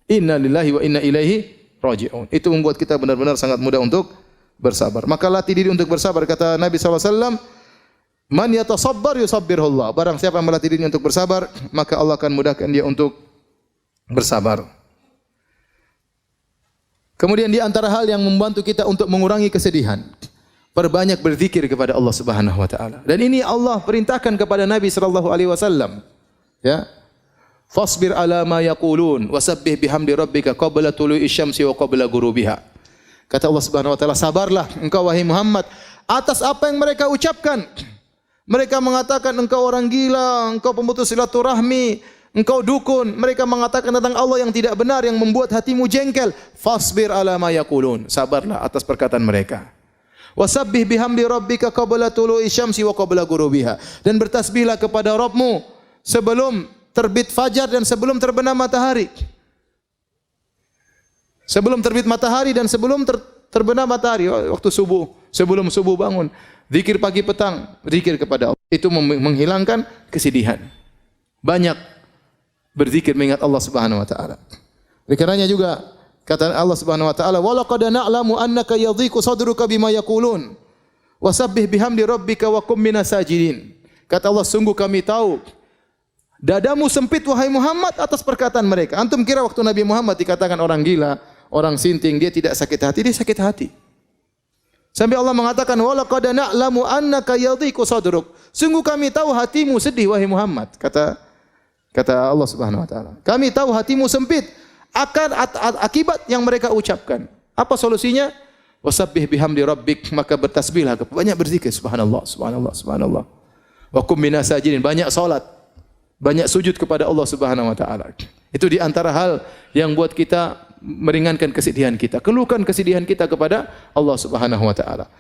Inna lillahi wa inna ilaihi raji'un. Itu membuat kita benar-benar sangat mudah untuk bersabar. Maka latih diri untuk bersabar. Kata Nabi SAW, man yatasabbar yusabbirhullah. Barang siapa yang melatih diri untuk bersabar, maka Allah akan mudahkan dia untuk bersabar. Kemudian di antara hal yang membantu kita untuk mengurangi kesedihan, perbanyak berzikir kepada Allah Subhanahu wa taala. Dan ini Allah perintahkan kepada Nabi sallallahu alaihi wasallam. Ya. Fasbir ala ma yaqulun wasabbih bihamdi rabbika qabla tulu'i syamsi wa qabla ghurubiha. Kata Allah Subhanahu wa taala, sabarlah engkau wahai Muhammad atas apa yang mereka ucapkan. Mereka mengatakan engkau orang gila, engkau pemutus silaturahmi, engkau dukun. Mereka mengatakan tentang Allah yang tidak benar, yang membuat hatimu jengkel. Fasbir ala ma yaqulun. Sabarlah atas perkataan mereka. Wasabbih bihamdi rabbika qabla tulu'i syamsi wa qabla ghurubiha. Dan bertasbihlah kepada Rabbmu sebelum terbit fajar dan sebelum terbenam matahari. Sebelum terbit matahari dan sebelum terbenam matahari, waktu subuh, sebelum subuh bangun, zikir pagi petang, zikir kepada Allah. Itu menghilangkan kesedihan. Banyak berzikir mengingat Allah Subhanahu wa taala. Oleh karenanya juga kata Allah Subhanahu wa taala, "Wa laqad na'lamu annaka yadhiqu sadruka bima yaqulun." Wasabbih bihamdi rabbika wa kum minas sajidin. Kata Allah, sungguh kami tahu dadamu sempit wahai Muhammad atas perkataan mereka. Antum kira waktu Nabi Muhammad dikatakan orang gila, orang sinting, dia tidak sakit hati? Dia sakit hati. Sampai Allah mengatakan, wa laqad na'lamu annaka yadhiqu sadruk. Sungguh kami tahu hatimu sedih wahai Muhammad. Kata Allah Subhanahu wa taala. Kami tahu hatimu sempit akan akibat yang mereka ucapkan. Apa solusinya? Wasabbih bihamdi rabbik, maka bertasbihlah, banyak berzikir, subhanallah, subhanallah, subhanallah. Wa kum minas sajidin, banyak salat, banyak sujud kepada Allah Subhanahu wa taala. Itu di antara hal yang buat kita meringankan kesedihan kita, keluhkan kesedihan kita kepada Allah Subhanahu wa taala.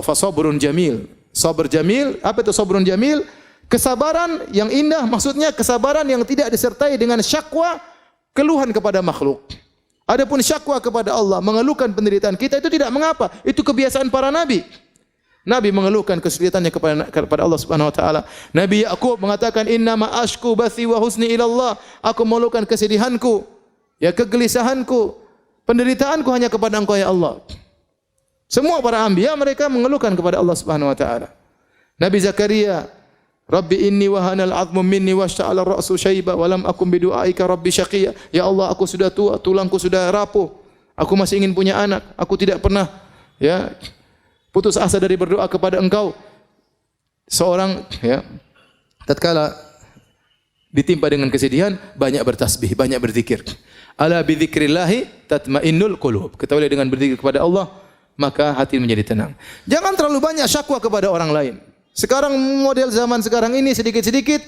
Fasabrun jamil. Sabar jamil, apa itu sabrun jamil? Kesabaran yang indah, maksudnya kesabaran yang tidak disertai dengan syakwa, keluhan kepada makhluk. Adapun syakwa kepada Allah, mengeluhkan penderitaan kita, itu tidak mengapa. Itu kebiasaan para nabi. Nabi mengeluhkan kesulitannya kepada Allah Subhanahu wa taala. Nabi Yakub mengatakan, "Innama ashku bathi wa husni ila Allah." Aku mengeluhkan kesedihanku, ya kegelisahanku, penderitaanku hanya kepada Engkau ya Allah. Semua para anbiya mereka mengeluhkan kepada Allah Subhanahu wa taala. Nabi Zakaria, Rabbi inni wahanal 'azmu minni washta'ala ar-ra'su syaiba wa lam akum bidu'aika rabbi syaqiyya. Ya Allah, aku sudah tua, tulangku sudah rapuh. Aku masih ingin punya anak. Aku tidak pernah ya putus asa dari berdoa kepada Engkau. Seorang ya tatkala ditimpa dengan kesedihan, banyak bertasbih, banyak berzikir. Ala bi dzikrillah tatmainnul qulub. Ketahuilah dengan berzikir kepada Allah, maka hati menjadi tenang. Jangan terlalu banyak syakwa kepada orang lain. Sekarang model zaman sekarang ini sedikit-sedikit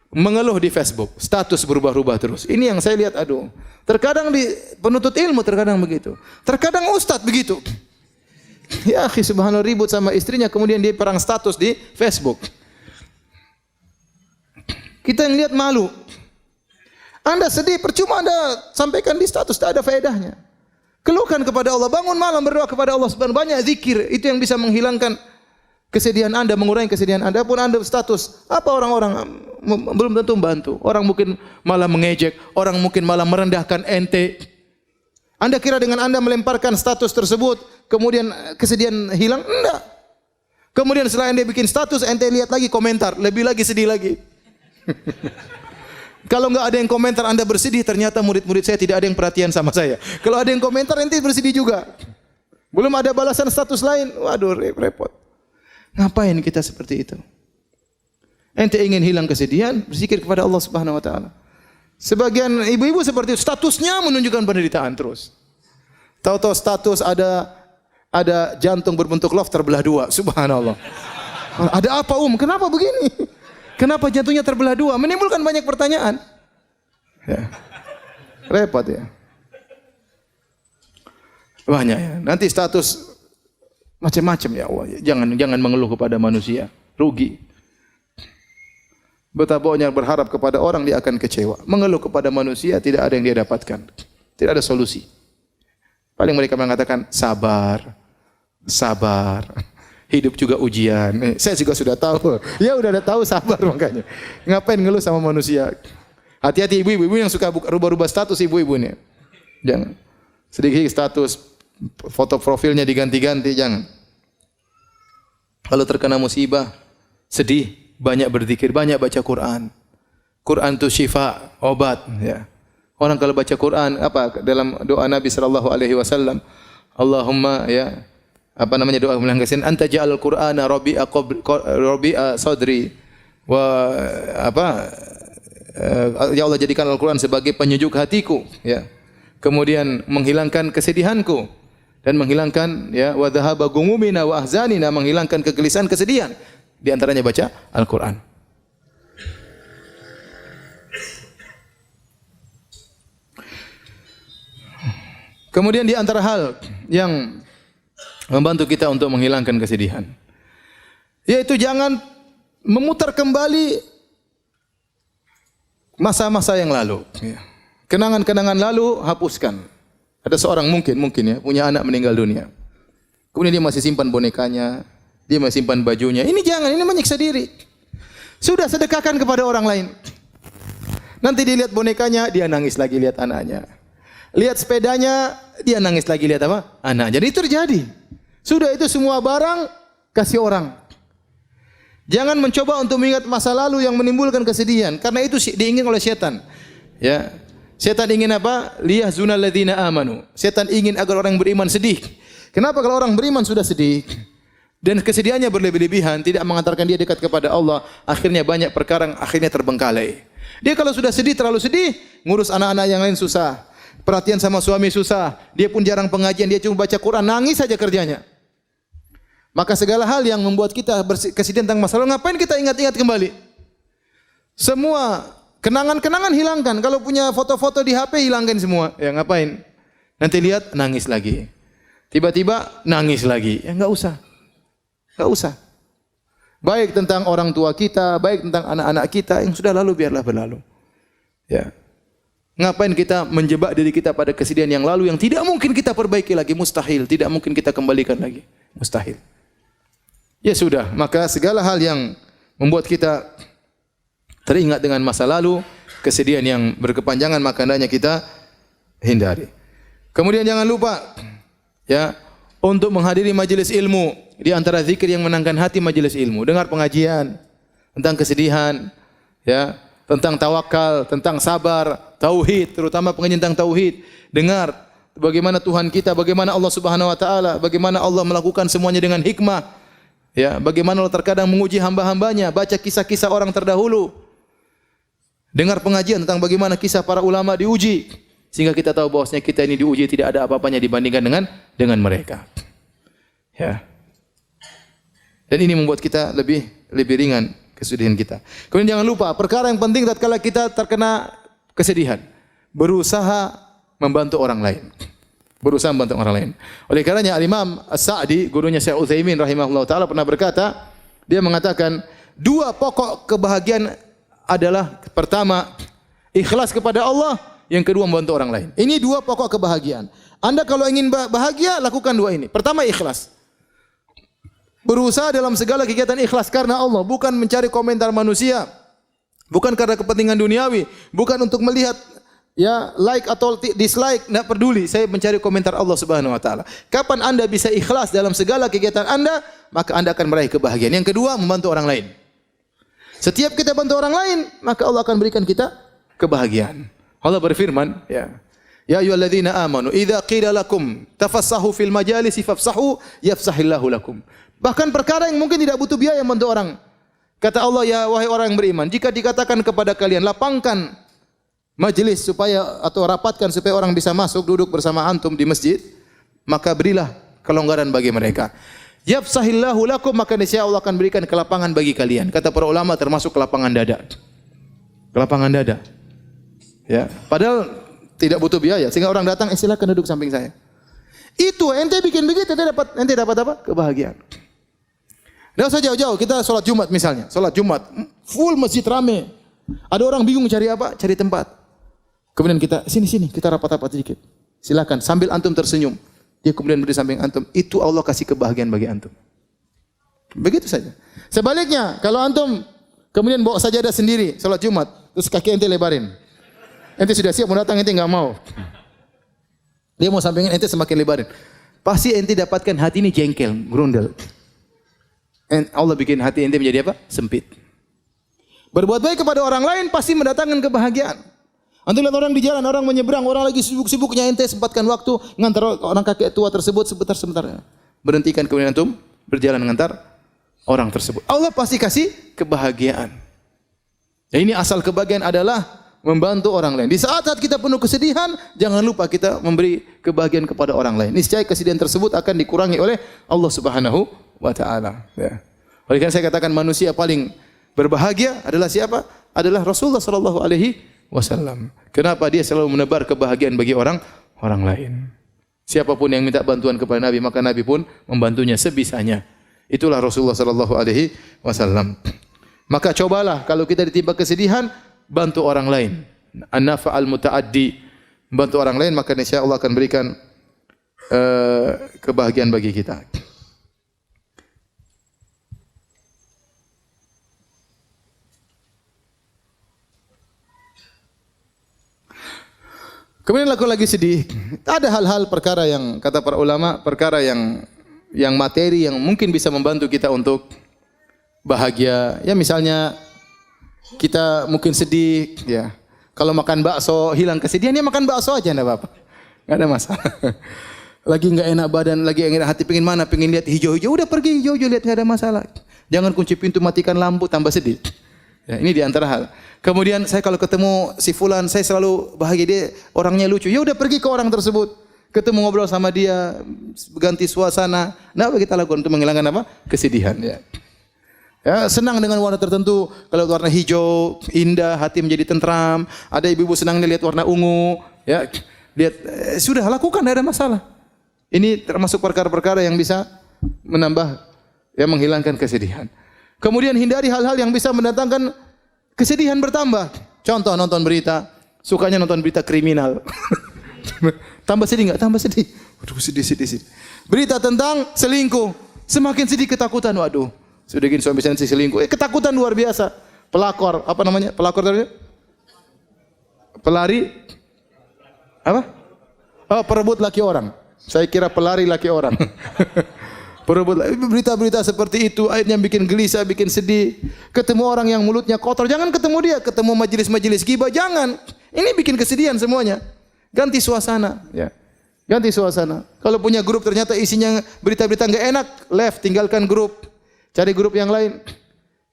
mengeluh di Facebook, status berubah-ubah terus. Ini yang saya lihat, aduh. Terkadang di penuntut ilmu terkadang begitu. Terkadang ustaz begitu. Ya akhi, subhanallah, ribut sama istrinya kemudian dia perang status di Facebook. Kita yang lihat malu. Anda sedih, percuma Anda sampaikan di status, tak ada faedahnya. Keluhkan kepada Allah, bangun malam berdoa kepada Allah Subhanahu wa taala, banyak zikir, itu yang bisa menghilangkan kesedihan Anda, mengurangi kesedihan Anda. Pun Anda status, apa orang-orang belum tentu membantu. Orang mungkin malah mengejek, orang mungkin malah merendahkan ente. Anda kira dengan Anda melemparkan status tersebut, kemudian kesedihan hilang? Enggak. Kemudian setelah Anda bikin status, ente lihat lagi komentar, lebih lagi sedih lagi. Kalau enggak ada yang komentar Anda bersedih, ternyata murid-murid saya tidak ada yang perhatian sama saya. Kalau ada yang komentar, ente bersedih juga. Belum ada balasan status lain, waduh repot. Ngapain kita seperti itu? Ente ingin hilang kesedihan, berzikir kepada Allah Subhanahu wa taala. Sebagian ibu-ibu seperti itu, statusnya menunjukkan penderitaan terus. Tahu-tahu status ada jantung berbentuk love terbelah dua, subhanallah. Ada apa Kenapa begini? Kenapa jantungnya terbelah dua? Menimbulkan banyak pertanyaan. Ya. Repot ya. Banyak ya. Nanti status macam-macam ya Allah. Jangan mengeluh kepada manusia, rugi. Betapa banyak berharap kepada orang, dia akan kecewa. Mengeluh kepada manusia tidak ada yang dia dapatkan. Tidak ada solusi. Paling mereka mengatakan sabar. Sabar. Hidup juga ujian. Saya juga sudah tahu. Ya udah ada tahu, sabar makanya. Ngapain ngeluh sama manusia? Hati-hati ibu-ibu yang suka rubah-rubah status ibu-ibu ini. Jangan. Sedikit status, foto profilnya diganti-ganti, jangan. Kalau terkena musibah, sedih, banyak berzikir, banyak baca Quran. Quran itu syifa, obat, ya. Orang kalau baca Quran, apa dalam doa Nabi sallallahu alaihi wasallam, Allahumma ya, apa namanya doa melanggasin, anta ja'al Qur'ana rabi'a sadri wa apa ya Allah, jadikan Al-Qur'an sebagai penyejuk hatiku, ya. Kemudian menghilangkan kesedihanku dan menghilangkan ya wa dhahaba gumumina wa ahzanina, menghilangkan kegelisahan, kesedihan. Di antaranya baca Al-Qur'an. Kemudian di antara hal yang membantu kita untuk menghilangkan kesedihan, yaitu jangan memutar kembali masa-masa yang lalu. Kenangan-kenangan lalu hapuskan. Ada seorang mungkin ya punya anak meninggal dunia. Kemudian dia masih simpan bonekanya, dia masih simpan bajunya. Ini jangan, ini menyiksa diri. Sudah sedekahkan kepada orang lain. Nanti dia lihat bonekanya, dia nangis lagi lihat anaknya. Lihat sepedanya, dia nangis lagi lihat apa? Anaknya. Jadi itu terjadi. Sudah itu semua barang kasih orang. Jangan mencoba untuk mengingat masa lalu yang menimbulkan kesedihan, karena itu diingin oleh setan. Ya. Setan ingin apa? Liyahzunal ladzina amanu. Setan ingin agar orang beriman sedih. Kenapa kalau orang beriman sudah sedih dan kesedihannya berlebih-lebihan, tidak mengantarkan dia dekat kepada Allah, akhirnya banyak perkara akhirnya terbengkalai. Dia kalau sudah sedih, terlalu sedih, ngurus anak-anak yang lain susah. Perhatian sama suami susah. Dia pun jarang pengajian, dia cuma baca Quran, nangis saja kerjanya. Maka segala hal yang membuat kita kesedihan tentang masa lalu, ngapain kita ingat-ingat kembali? Semua kenangan-kenangan hilangkan. Kalau punya foto-foto di HP, hilangkan semua. Ya ngapain? Nanti lihat, nangis lagi. Tiba-tiba nangis lagi. Ya enggak usah. Enggak usah. Baik tentang orang tua kita, baik tentang anak-anak kita, yang sudah lalu biarlah berlalu. Ya. Ngapain kita menjebak diri kita pada kesedihan yang lalu yang tidak mungkin kita perbaiki lagi, mustahil, tidak mungkin kita kembalikan lagi, mustahil. Ya sudah, maka segala hal yang membuat kita teringat dengan masa lalu, kesedihan yang berkepanjangan, maka hendaknya kita hindari. Kemudian jangan lupa ya untuk menghadiri majelis ilmu. Di antara zikir yang menenangkan hati majelis ilmu, dengar pengajian tentang kesedihan, ya, tentang tawakal, tentang sabar, tauhid, terutama pengajian tentang tauhid. Dengar bagaimana Tuhan kita, bagaimana Allah Subhanahu wa taala, bagaimana Allah melakukan semuanya dengan hikmah. Ya, bagaimana Allah terkadang menguji hamba-hambanya, baca kisah-kisah orang terdahulu. Dengar pengajian tentang bagaimana kisah para ulama diuji, sehingga kita tahu bahwasanya kita ini diuji tidak ada apa-apanya dibandingkan dengan mereka. Ya. Dan ini membuat kita lebih ringan kesedihan kita. Kemudian jangan lupa perkara yang penting tatkala kita terkena kesedihan, berusaha membantu orang lain. Berusaha membantu orang lain. Oleh karenanya Al-Imam As-Sa'di, gurunya Syekh Utsaimin rahimahullah taala pernah berkata, dia mengatakan, dua pokok kebahagiaan adalah pertama ikhlas kepada Allah, yang kedua membantu orang lain. Ini dua pokok kebahagiaan. Anda kalau ingin bahagia, lakukan dua ini. Pertama ikhlas. Berusaha dalam segala kegiatan ikhlas karena Allah, bukan mencari komentar manusia, bukan karena kepentingan duniawi, bukan untuk melihat ya like atau dislike, tidak peduli. Saya mencari komentar Allah Subhanahu wa taala. Kapan Anda bisa ikhlas dalam segala kegiatan Anda, maka Anda akan meraih kebahagiaan. Yang kedua, membantu orang lain. Setiap kita bantu orang lain, maka Allah akan berikan kita kebahagiaan. Allah berfirman, ya. Ya ayyuhalladzina amanu, idza qila lakum tafassahu fil majalisi fafsahu yafsahillahu lakum. Bahkan perkara yang mungkin tidak butuh biaya membantu orang. Kata Allah, ya wahai orang yang beriman, jika dikatakan kepada kalian lapangkan majelis supaya atau rapatkan supaya orang bisa masuk duduk bersama antum di masjid, maka berilah kelonggaran bagi mereka. Yafsahillahu lakum, maka niscaya Allah akan berikan kelapangan bagi kalian. Kata para ulama termasuk kelapangan dada. Kelapangan dada. Ya, padahal tidak butuh biaya sehingga orang datang, silakan duduk samping saya. Itu ente bikin begitu, ente dapat apa? Kebahagiaan. Tidak usah jauh-jauh, kita sholat Jumat misalnya. Sholat Jumat, full masjid rame. Ada orang bingung cari apa? Cari tempat. Kemudian kita, sini, kita rapat-rapat sedikit. Silakan, sambil antum tersenyum. Dia kemudian berdiri samping antum. Itu Allah kasih kebahagiaan bagi antum. Begitu saja. Sebaliknya, kalau antum kemudian bawa sajadah sendiri, sholat Jumat, terus kaki ente lebarin. Ente sudah siap mau datang, ente nggak mau. Dia mau sampingin, ente semakin lebarin. Pasti ente dapatkan hati ini jengkel, grundel. Allah bikin hati ente menjadi apa? Sempit. Berbuat baik kepada orang lain pasti mendatangkan kebahagiaan. Antum lihat orang di jalan, orang menyeberang, orang lagi sibuk-sibuknya, ente sempatkan waktu ngantar orang kakek tua tersebut sebentar. Berhentikan kemudian antum berjalan mengantar orang tersebut. Allah pasti kasih kebahagiaan. Ya, ini asal kebahagiaan adalah membantu orang lain. Di saat-saat kita penuh kesedihan, jangan lupa kita memberi kebahagiaan kepada orang lain. Niscaya kesedihan tersebut akan dikurangi oleh Allah Subhanahu wa taala. Ya. Oleh karena saya katakan manusia paling berbahagia adalah siapa? Adalah Rasulullah sallallahu alaihi wasallam. Kenapa? Dia selalu menebar kebahagiaan bagi orang lain. Siapapun yang minta bantuan kepada Nabi, maka Nabi pun membantunya sebisanya. Itulah Rasulullah sallallahu alaihi wasallam. Maka cobalah kalau kita ditimpa kesedihan, bantu orang lain. An-nafa'al muta'addi, bantu orang lain, maka insya Allah akan berikan kebahagiaan bagi kita. Kemudian aku lagi sedih. Ada hal-hal perkara yang kata para ulama, perkara yang yang materi yang mungkin bisa membantu kita untuk bahagia. Ya misalnya kita mungkin sedih, ya. Kalau makan bakso hilang kesedihan, ya makan bakso aja enggak apa-apa. Enggak ada masalah. Lagi enggak enak badan, lagi enggak enak hati, pengen mana? Pengen lihat hijau-hijau, udah pergi hijau-hijau lihat, enggak ada masalah. Jangan kunci pintu, matikan lampu, tambah sedih. Ya, ini di antara hal. Kemudian saya kalau ketemu si fulan, saya selalu bahagia, dia orangnya lucu. Ya udah pergi ke orang tersebut. Ketemu ngobrol sama dia, ganti suasana. Nah, apa kita lakukan untuk menghilangkan apa? Kesedihan, ya. Ya, senang dengan warna tertentu. Kalau warna hijau, indah, hati menjadi tentram. Ada ibu-ibu senang lihat warna ungu, ya. Lihat, sudah lakukan, tidak ada masalah. Ini termasuk perkara-perkara yang bisa menambah, ya, menghilangkan kesedihan. Kemudian hindari hal-hal yang bisa mendatangkan kesedihan bertambah. Contoh nonton berita, sukanya nonton berita kriminal. Tambah sedih enggak? Tambah sedih. Waduh, sedih. Berita tentang selingkuh, semakin sedih, ketakutan. Waduh, sudah gini suami saya selingkuh. Ketakutan luar biasa. Pelakor, apa namanya? Pelakor tadi? Pelari apa? Oh, perebut laki orang. Saya kira pelari laki orang. Perebut berita-berita seperti itu, akhirnya bikin gelisah, bikin sedih. Ketemu orang yang mulutnya kotor, jangan ketemu dia. Ketemu majelis-majelis ghibah, jangan. Ini bikin kesedihan semuanya. Ganti suasana, ya. Ganti suasana. Kalau punya grup ternyata isinya berita-berita enggak enak, left, tinggalkan grup. Cari grup yang lain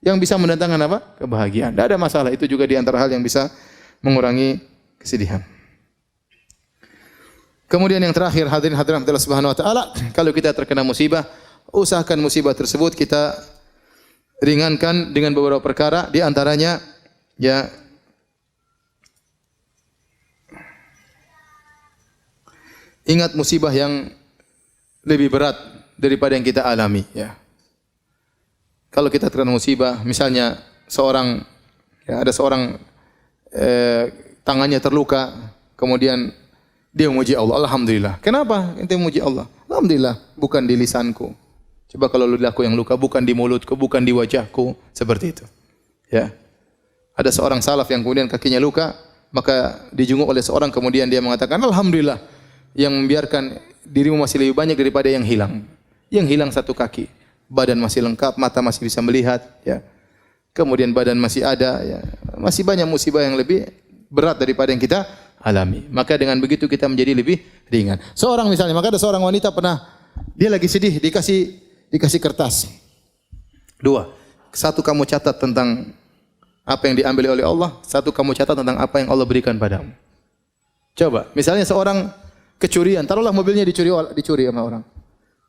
yang bisa mendatangkan apa? Kebahagiaan. Tidak ada masalah. Itu juga di antara hal yang bisa mengurangi kesedihan. Kemudian yang terakhir, hadirin hadirat Allah Subhanahu wa taala, kalau kita terkena musibah, usahakan musibah tersebut kita ringankan dengan beberapa perkara, di antaranya ya ingat musibah yang lebih berat daripada yang kita alami, ya. Kalau kita terkena musibah, misalnya ada seorang tangannya terluka, kemudian dia memuji Allah, alhamdulillah. Kenapa ente memuji Allah? Alhamdulillah, bukan di lisanku. Coba kalau lidahku yang luka, bukan di mulutku, bukan di wajahku, seperti itu. Ya. Ada seorang salaf yang kemudian kakinya luka, maka dijunguk oleh seorang, kemudian dia mengatakan, alhamdulillah, yang membiarkan dirimu masih lebih banyak daripada yang hilang. Yang hilang satu kaki, badan masih lengkap, mata masih bisa melihat, ya. Kemudian badan masih ada, ya. Masih banyak musibah yang lebih berat daripada yang kita alami. Maka dengan begitu kita menjadi lebih ringan. Seorang misalnya, maka ada seorang wanita pernah dia lagi sedih, dikasih kertas. 2. Satu kamu catat tentang apa yang diambil oleh Allah, satu kamu catat tentang apa yang Allah berikan padamu. Coba, misalnya seorang kecurian, taruhlah mobilnya dicuri sama orang.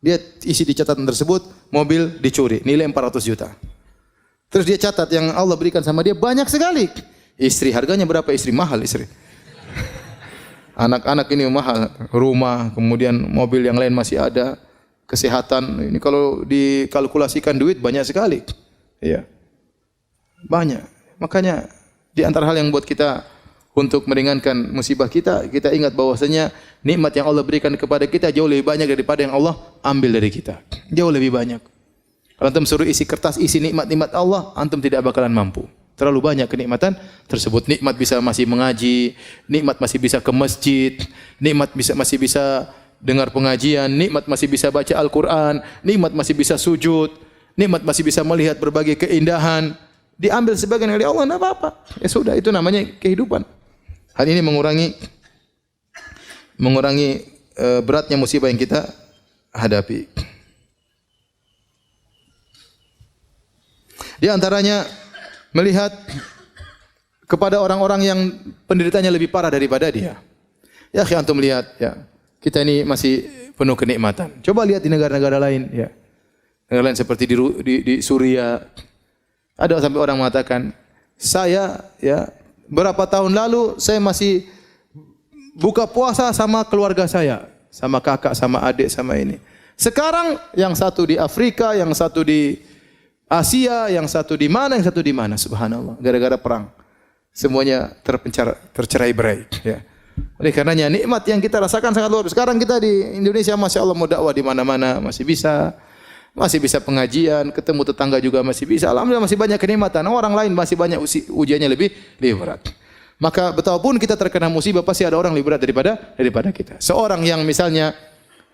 Dia isi di catatan tersebut, mobil dicuri, nilai 400 juta. Terus dia catat yang Allah berikan sama dia banyak sekali. Istri, harganya berapa istri? Mahal istri. Anak-anak ini mahal, rumah, kemudian mobil yang lain masih ada, kesehatan. Ini kalau dikalkulasikan duit banyak sekali. Iya. Banyak. Makanya di antara hal yang buat kita untuk meringankan musibah kita ingat bahwasanya nikmat yang Allah berikan kepada kita jauh lebih banyak daripada yang Allah ambil dari kita. Jauh lebih banyak. Kalau antum suruh isi kertas isi nikmat-nikmat Allah, antum tidak bakalan mampu. Terlalu banyak kenikmatan tersebut. Nikmat bisa masih mengaji, nikmat masih bisa ke masjid, nikmat masih bisa dengar pengajian, nikmat masih bisa baca Al-Quran, nikmat masih bisa sujud, nikmat masih bisa melihat berbagai keindahan. Diambil sebagian dari Allah, tidak apa-apa. Ya sudah, itu namanya kehidupan. Hal ini mengurangi beratnya musibah yang kita hadapi. Di antaranya melihat kepada orang-orang yang penderitaannya lebih parah daripada dia. Ya, antum lihat, ya. Kita ini masih penuh kenikmatan. Coba lihat di negara-negara lain, ya. Negara lain seperti di Suriah. Ada sampai orang mengatakan, saya ya berapa tahun lalu saya masih buka puasa sama keluarga saya, sama kakak, sama adik, sama ini. Sekarang yang satu di Afrika, yang satu di Asia, yang satu di mana, yang satu di mana, subhanallah, gara-gara perang. Semuanya tercerai-berai, ya. Oleh karenanya nikmat yang kita rasakan sangat luar biasa. Sekarang kita di Indonesia, masya Allah, mau dakwah di mana-mana masih bisa pengajian, ketemu tetangga juga masih bisa. Alhamdulillah masih banyak kenikmatan. Orang lain masih banyak ujiannya lebih berat. Maka betapapun kita terkena musibah, pasti ada orang lebih berat daripada kita. Seorang yang misalnya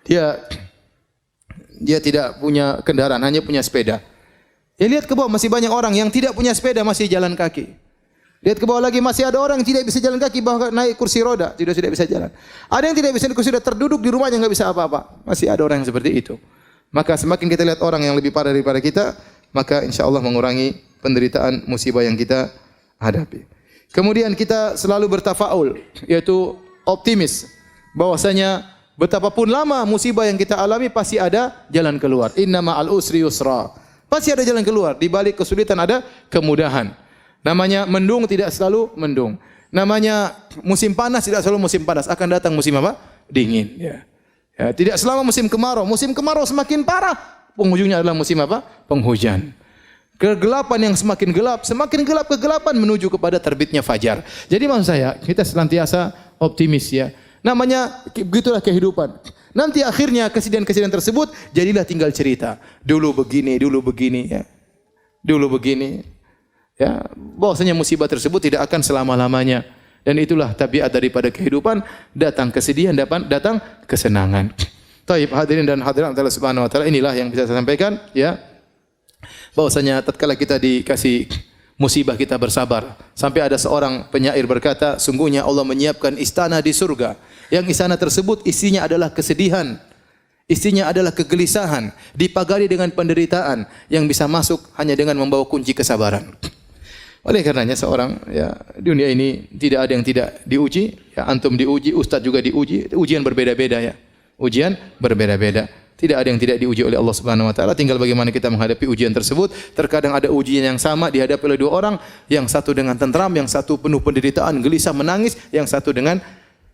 dia dia tidak punya kendaraan, hanya punya sepeda. Ya lihat ke bawah, masih banyak orang yang tidak punya sepeda, masih jalan kaki. Lihat ke bawah lagi, masih ada orang yang tidak bisa jalan kaki, bahkan naik kursi roda, tidak bisa jalan. Ada yang tidak bisa naik kursi roda, terduduk di rumahnya, nggak bisa apa-apa. Masih ada orang yang seperti itu. Maka semakin kita lihat orang yang lebih parah daripada kita, maka insya Allah mengurangi penderitaan musibah yang kita hadapi. Kemudian kita selalu bertafaul, yaitu optimis, bahwasanya betapapun lama musibah yang kita alami pasti ada jalan keluar. Inna ma'al usri yusra. Pasti ada jalan keluar. Di balik kesulitan ada kemudahan. Namanya mendung tidak selalu mendung. Namanya musim panas tidak selalu musim panas. Akan datang musim apa? Dingin. Ya. Ya, tidak selama musim kemarau. Musim kemarau semakin parah. Penghujungnya adalah musim apa? Penghujan. Kegelapan yang semakin gelap kegelapan menuju kepada terbitnya fajar. Jadi maksud saya, kita senantiasa optimis ya. Namanya begitulah kehidupan. Nanti akhirnya kesedihan-kesedihan tersebut jadilah tinggal cerita. Dulu begini ya. Dulu begini. Ya, bahwasanya musibah tersebut tidak akan selama-lamanya. Dan itulah tabiat daripada kehidupan, datang kesedihan, datang kesenangan. Taib hadirin dan hadirat Allah Subhanahu wa taala, inilah yang bisa saya sampaikan ya. Bahwasanya tatkala kita dikasih musibah kita bersabar. Sampai ada seorang penyair berkata, sungguhnya Allah menyiapkan istana di surga. Yang istana tersebut isinya adalah kesedihan, isinya adalah kegelisahan, dipagari dengan penderitaan yang bisa masuk hanya dengan membawa kunci kesabaran. Oleh karenanya seorang ya dunia ini tidak ada yang tidak diuji, ya antum diuji, ustaz juga diuji, ujian berbeda-beda ya. Ujian berbeda-beda. Tidak ada yang tidak diuji oleh Allah Subhanahu wa taala, tinggal bagaimana kita menghadapi ujian tersebut. Terkadang ada ujian yang sama dihadapi oleh dua orang, yang satu dengan tentram, yang satu penuh penderitaan, gelisah menangis, yang satu dengan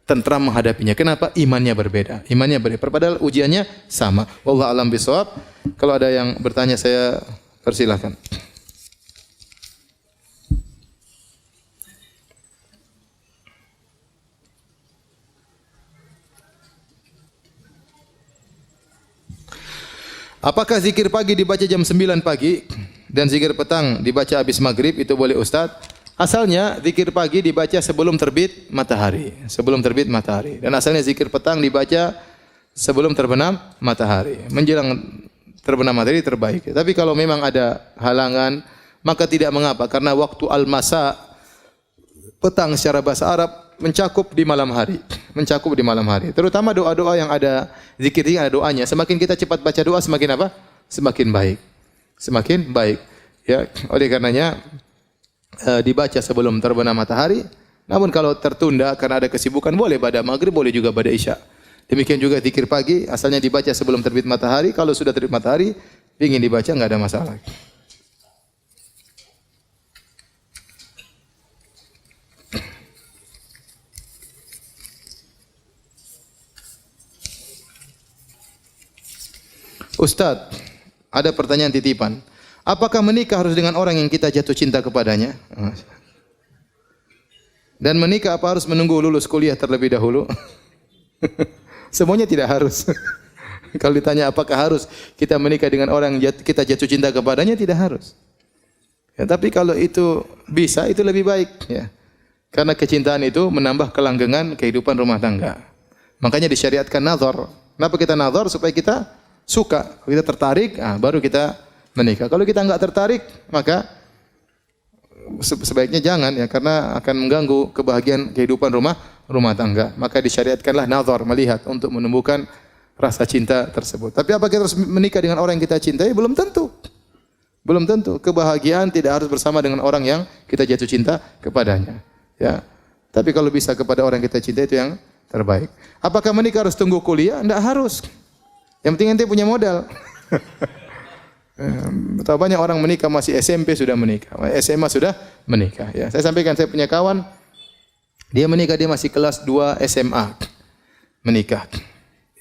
tentram menghadapinya. Kenapa? Imannya berbeda. Imannya berbeda. Padahal ujiannya sama. Wallahu a'lam bishawab. Kalau ada yang bertanya saya persilahkan. Apakah zikir pagi dibaca jam 9 pagi dan zikir petang dibaca habis maghrib itu boleh Ustaz? Asalnya zikir pagi dibaca sebelum terbit matahari, sebelum terbit matahari. Dan asalnya zikir petang dibaca sebelum terbenam matahari. Menjelang terbenam matahari terbaik. Tapi kalau memang ada halangan, maka tidak mengapa karena waktu al-masa petang secara bahasa Arab mencakup di malam hari, mencakup di malam hari. Terutama doa-doa yang ada zikir yang ada doanya. Semakin kita cepat baca doa semakin apa? Semakin baik. Semakin baik. Ya, oleh karenanya dibaca sebelum terbenam matahari. Namun kalau tertunda karena ada kesibukan boleh pada maghrib, boleh juga pada isya. Demikian juga zikir pagi asalnya dibaca sebelum terbit matahari. Kalau sudah terbit matahari ingin dibaca enggak ada masalah. Ustaz, ada pertanyaan titipan. Apakah menikah harus dengan orang yang kita jatuh cinta kepadanya? Dan menikah apa harus menunggu lulus kuliah terlebih dahulu? Semuanya tidak harus. Kalau ditanya apakah harus kita menikah dengan orang yang kita jatuh cinta kepadanya, tidak harus. Ya, tapi kalau itu bisa, itu lebih baik. Ya. Karena kecintaan itu menambah kelanggengan kehidupan rumah tangga. Makanya disyariatkan nazar. Kenapa kita nazar? Supaya kita suka, kalau kita tertarik, baru kita menikah. Kalau kita enggak tertarik, maka sebaiknya jangan ya, karena akan mengganggu kebahagiaan kehidupan rumah tangga. Maka disyariatkanlah nazar, melihat untuk menumbuhkan rasa cinta tersebut. Tapi apakah kita harus menikah dengan orang yang kita cintai? Belum tentu. Belum tentu. Kebahagiaan tidak harus bersama dengan orang yang kita jatuh cinta kepadanya. Ya. Tapi kalau bisa kepada orang yang kita cintai itu yang terbaik. Apakah menikah harus tunggu kuliah? Tidak harus. Yang penting nanti punya modal. Betapa banyak orang menikah masih SMP sudah menikah, SMA sudah menikah. Ya, saya sampaikan saya punya kawan, dia menikah dia masih kelas 2 SMA, menikah,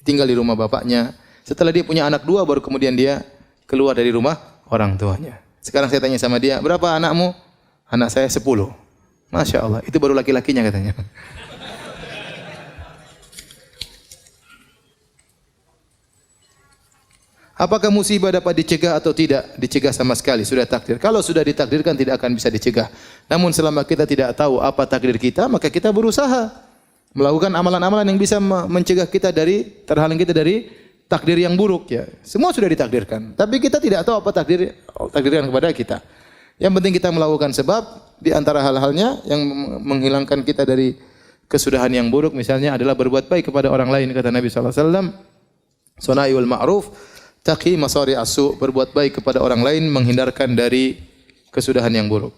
tinggal di rumah bapaknya. Setelah dia punya anak 2 baru kemudian dia keluar dari rumah orang tuanya. Sekarang saya tanya sama dia, berapa anakmu? Anak saya 10. Masya Allah, itu baru laki-lakinya katanya. Apakah musibah dapat dicegah atau tidak? Dicegah sama sekali, sudah takdir. Kalau sudah ditakdirkan tidak akan bisa dicegah. Namun selama kita tidak tahu apa takdir kita, maka kita berusaha melakukan amalan-amalan yang bisa mencegah kita dari terhalang kita dari takdir yang buruk ya. Semua sudah ditakdirkan. Tapi kita tidak tahu apa takdirkan kepada kita. Yang penting kita melakukan sebab di antara hal-halnya yang menghilangkan kita dari kesudahan yang buruk misalnya adalah berbuat baik kepada orang lain kata Nabi sallallahu alaihi wasallam. Sunaiul ma'ruf taqi masari asu, berbuat baik kepada orang lain menghindarkan dari kesudahan yang buruk.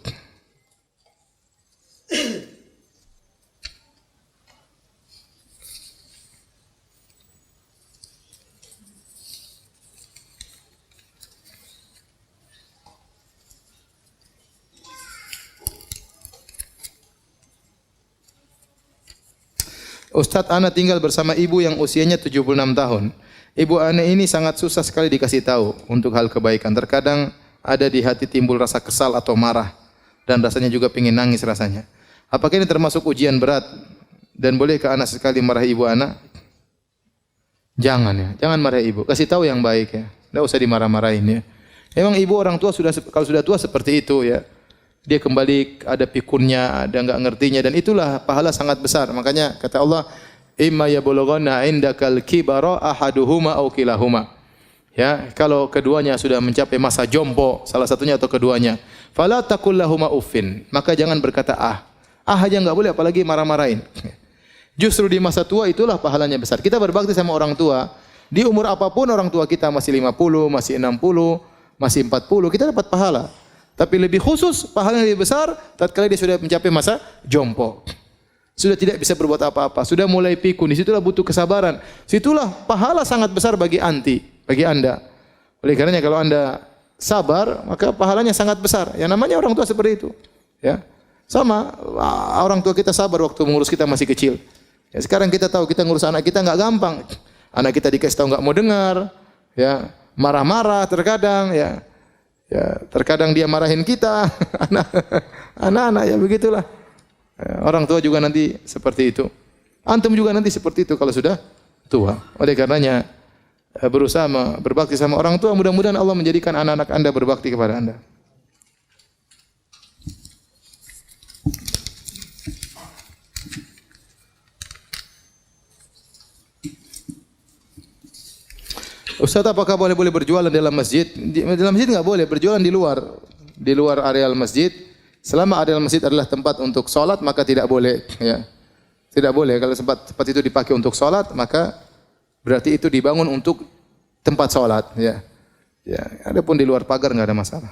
Ustadz, ana tinggal bersama ibu yang usianya 76 tahun. Ibu ana ini sangat susah sekali dikasih tahu untuk hal kebaikan. Terkadang ada di hati timbul rasa kesal atau marah dan rasanya juga ingin nangis rasanya. Apakah ini termasuk ujian berat dan bolehkah anak sekali marahi ibu anak? Jangan ya, jangan marahi ibu. Kasih tahu yang baik ya. Enggak usah dimarah-marahin ya. Memang ibu orang tua kalau sudah tua seperti itu ya. Dia kembali ada pikunnya, ada enggak ngertinya dan itulah pahala sangat besar. Makanya kata Allah, "Imma yablughanna indakal kibara ahaduhuma aw kilahuma." Ya, kalau keduanya sudah mencapai masa jompo, salah satunya atau keduanya, fala taqul lahuma uffin. Maka jangan berkata ah. Ah aja enggak boleh apalagi marah-marahin. Justru di masa tua itulah pahalanya besar. Kita berbakti sama orang tua, di umur apapun orang tua kita masih 50, masih 60, masih 40, kita dapat pahala. Tapi lebih khusus, pahala yang lebih besar tatkala dia sudah mencapai masa jompo. Sudah tidak bisa berbuat apa-apa, sudah mulai pikun, di situlah butuh kesabaran. Situlah pahala sangat besar bagi bagi Anda. Oleh karenanya kalau Anda sabar, maka pahalanya sangat besar. Yang namanya orang tua seperti itu. Ya. Sama orang tua kita sabar waktu mengurus kita masih kecil. Ya, sekarang kita tahu kita ngurus anak kita enggak gampang. Anak kita dikasih tahu enggak mau dengar, ya, marah-marah terkadang, ya. Ya, terkadang dia marahin kita, anak-anak ya begitulah. Orang tua juga nanti seperti itu. Antum juga nanti seperti itu kalau sudah tua. Oleh karenanya berusaha berbakti sama orang tua, mudah-mudahan Allah menjadikan anak-anak Anda berbakti kepada Anda. Ustaz, apakah boleh berjualan dalam masjid? Dalam masjid enggak boleh, berjualan di luar areal masjid. Selama areal masjid adalah tempat untuk salat maka tidak boleh, ya. Tidak boleh kalau tempat itu dipakai untuk salat maka berarti itu dibangun untuk tempat salat, ya. Ya, adapun di luar pagar enggak ada masalah.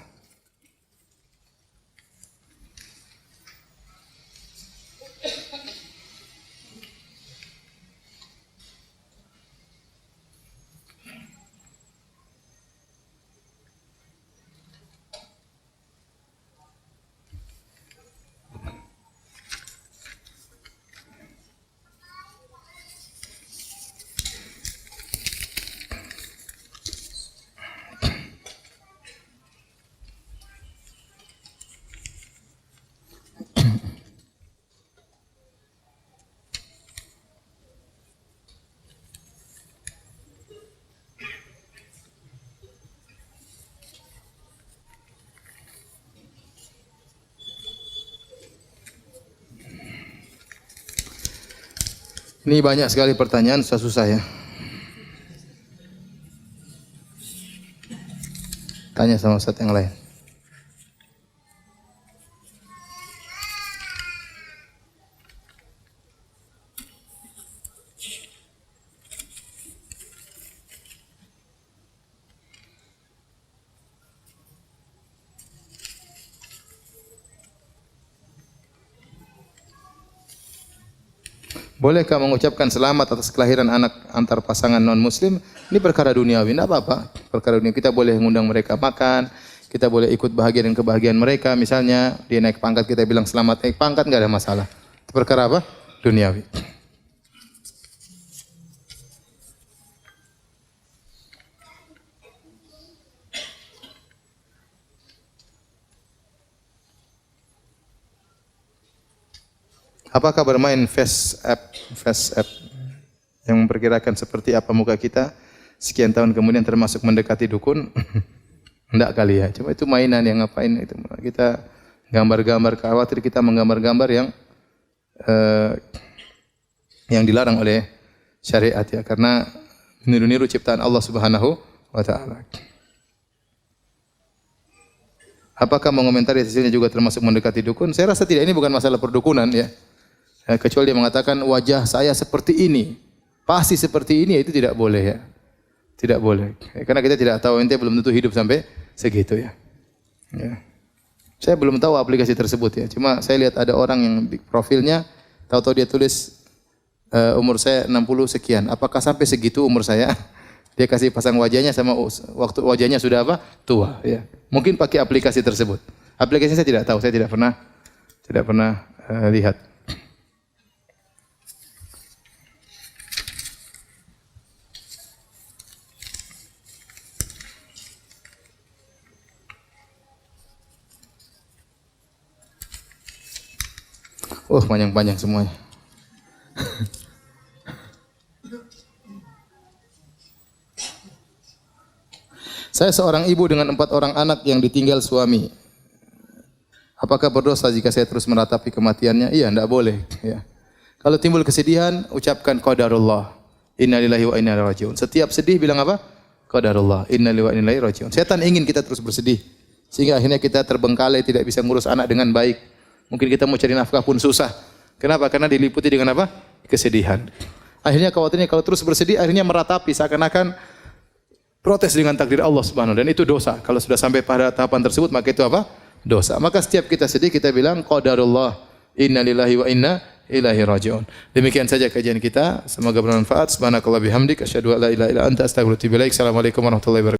Ini banyak sekali pertanyaan, susah ya. Tanya sama Ustaz yang lain. Bolehkah mengucapkan selamat atas kelahiran anak antar pasangan non-muslim? Ini perkara duniawi, tidak apa-apa. Perkara dunia, kita boleh mengundang mereka makan, kita boleh ikut bahagia dan kebahagiaan mereka. Misalnya dia naik pangkat, kita bilang selamat naik pangkat, enggak ada masalah. Itu perkara apa? Duniawi. Apakah bermain face app yang memperkirakan seperti apa muka kita sekian tahun kemudian termasuk mendekati dukun? Enggak kali ya. Cuma itu mainan yang ngapain itu. Kita gambar-gambar, khawatir kita menggambar-gambar yang dilarang oleh syariat ya. Karena Meniru-niru ciptaan Allah Subhanahu wa taala. Apakah mengomentari hasilnya juga termasuk mendekati dukun? Saya rasa tidak, ini bukan masalah perdukunan ya. Kecuali dia mengatakan wajah saya seperti ini, pasti seperti ini, itu tidak boleh ya. Tidak boleh. Karena kita tidak tahu, ente belum tentu hidup sampai segitu ya. Ya. Saya belum tahu aplikasi tersebut ya. Cuma saya lihat ada orang yang profilnya, tahu-tahu dia tulis umur saya 60 sekian. Apakah sampai segitu umur saya? Dia kasih pasang wajahnya sama waktu wajahnya sudah apa? Tua ya. Mungkin pakai aplikasi tersebut. Aplikasinya saya tidak tahu, saya tidak pernah lihat. Oh, panjang-panjang semuanya. Saya seorang ibu dengan 4 orang anak yang ditinggal suami. Apakah berdosa jika saya terus meratapi kematiannya? Iya, tidak boleh. Ya. Kalau timbul kesedihan, ucapkan qadarullah. Innalillahi wa inna ilaihi raji'un. Setiap sedih bilang apa? Qadarullah. Innalillahi wa inna ilaihi raji'un. Setan ingin kita terus bersedih. Sehingga akhirnya kita terbengkalai, tidak bisa ngurus anak dengan baik. Mungkin kita mau cari nafkah pun susah. Kenapa? Karena diliputi dengan apa? Kesedihan. Akhirnya khawatirnya kalau terus bersedih, akhirnya meratapi seakan-akan protes dengan takdir Allah Subhanahu, dan itu dosa. Kalau sudah sampai pada tahapan tersebut, maka itu apa? Dosa. Maka setiap kita sedih, kita bilang qadarullah, innalillahi wa inna ilaihi raji'un. Demikian saja kajian kita. Semoga bermanfaat. Subhanakallah bihamdik asyhadu an la ilaha illa anta astaghfiruka wa atubu ilaik. Assalamualaikum warahmatullahi wabarakatuh.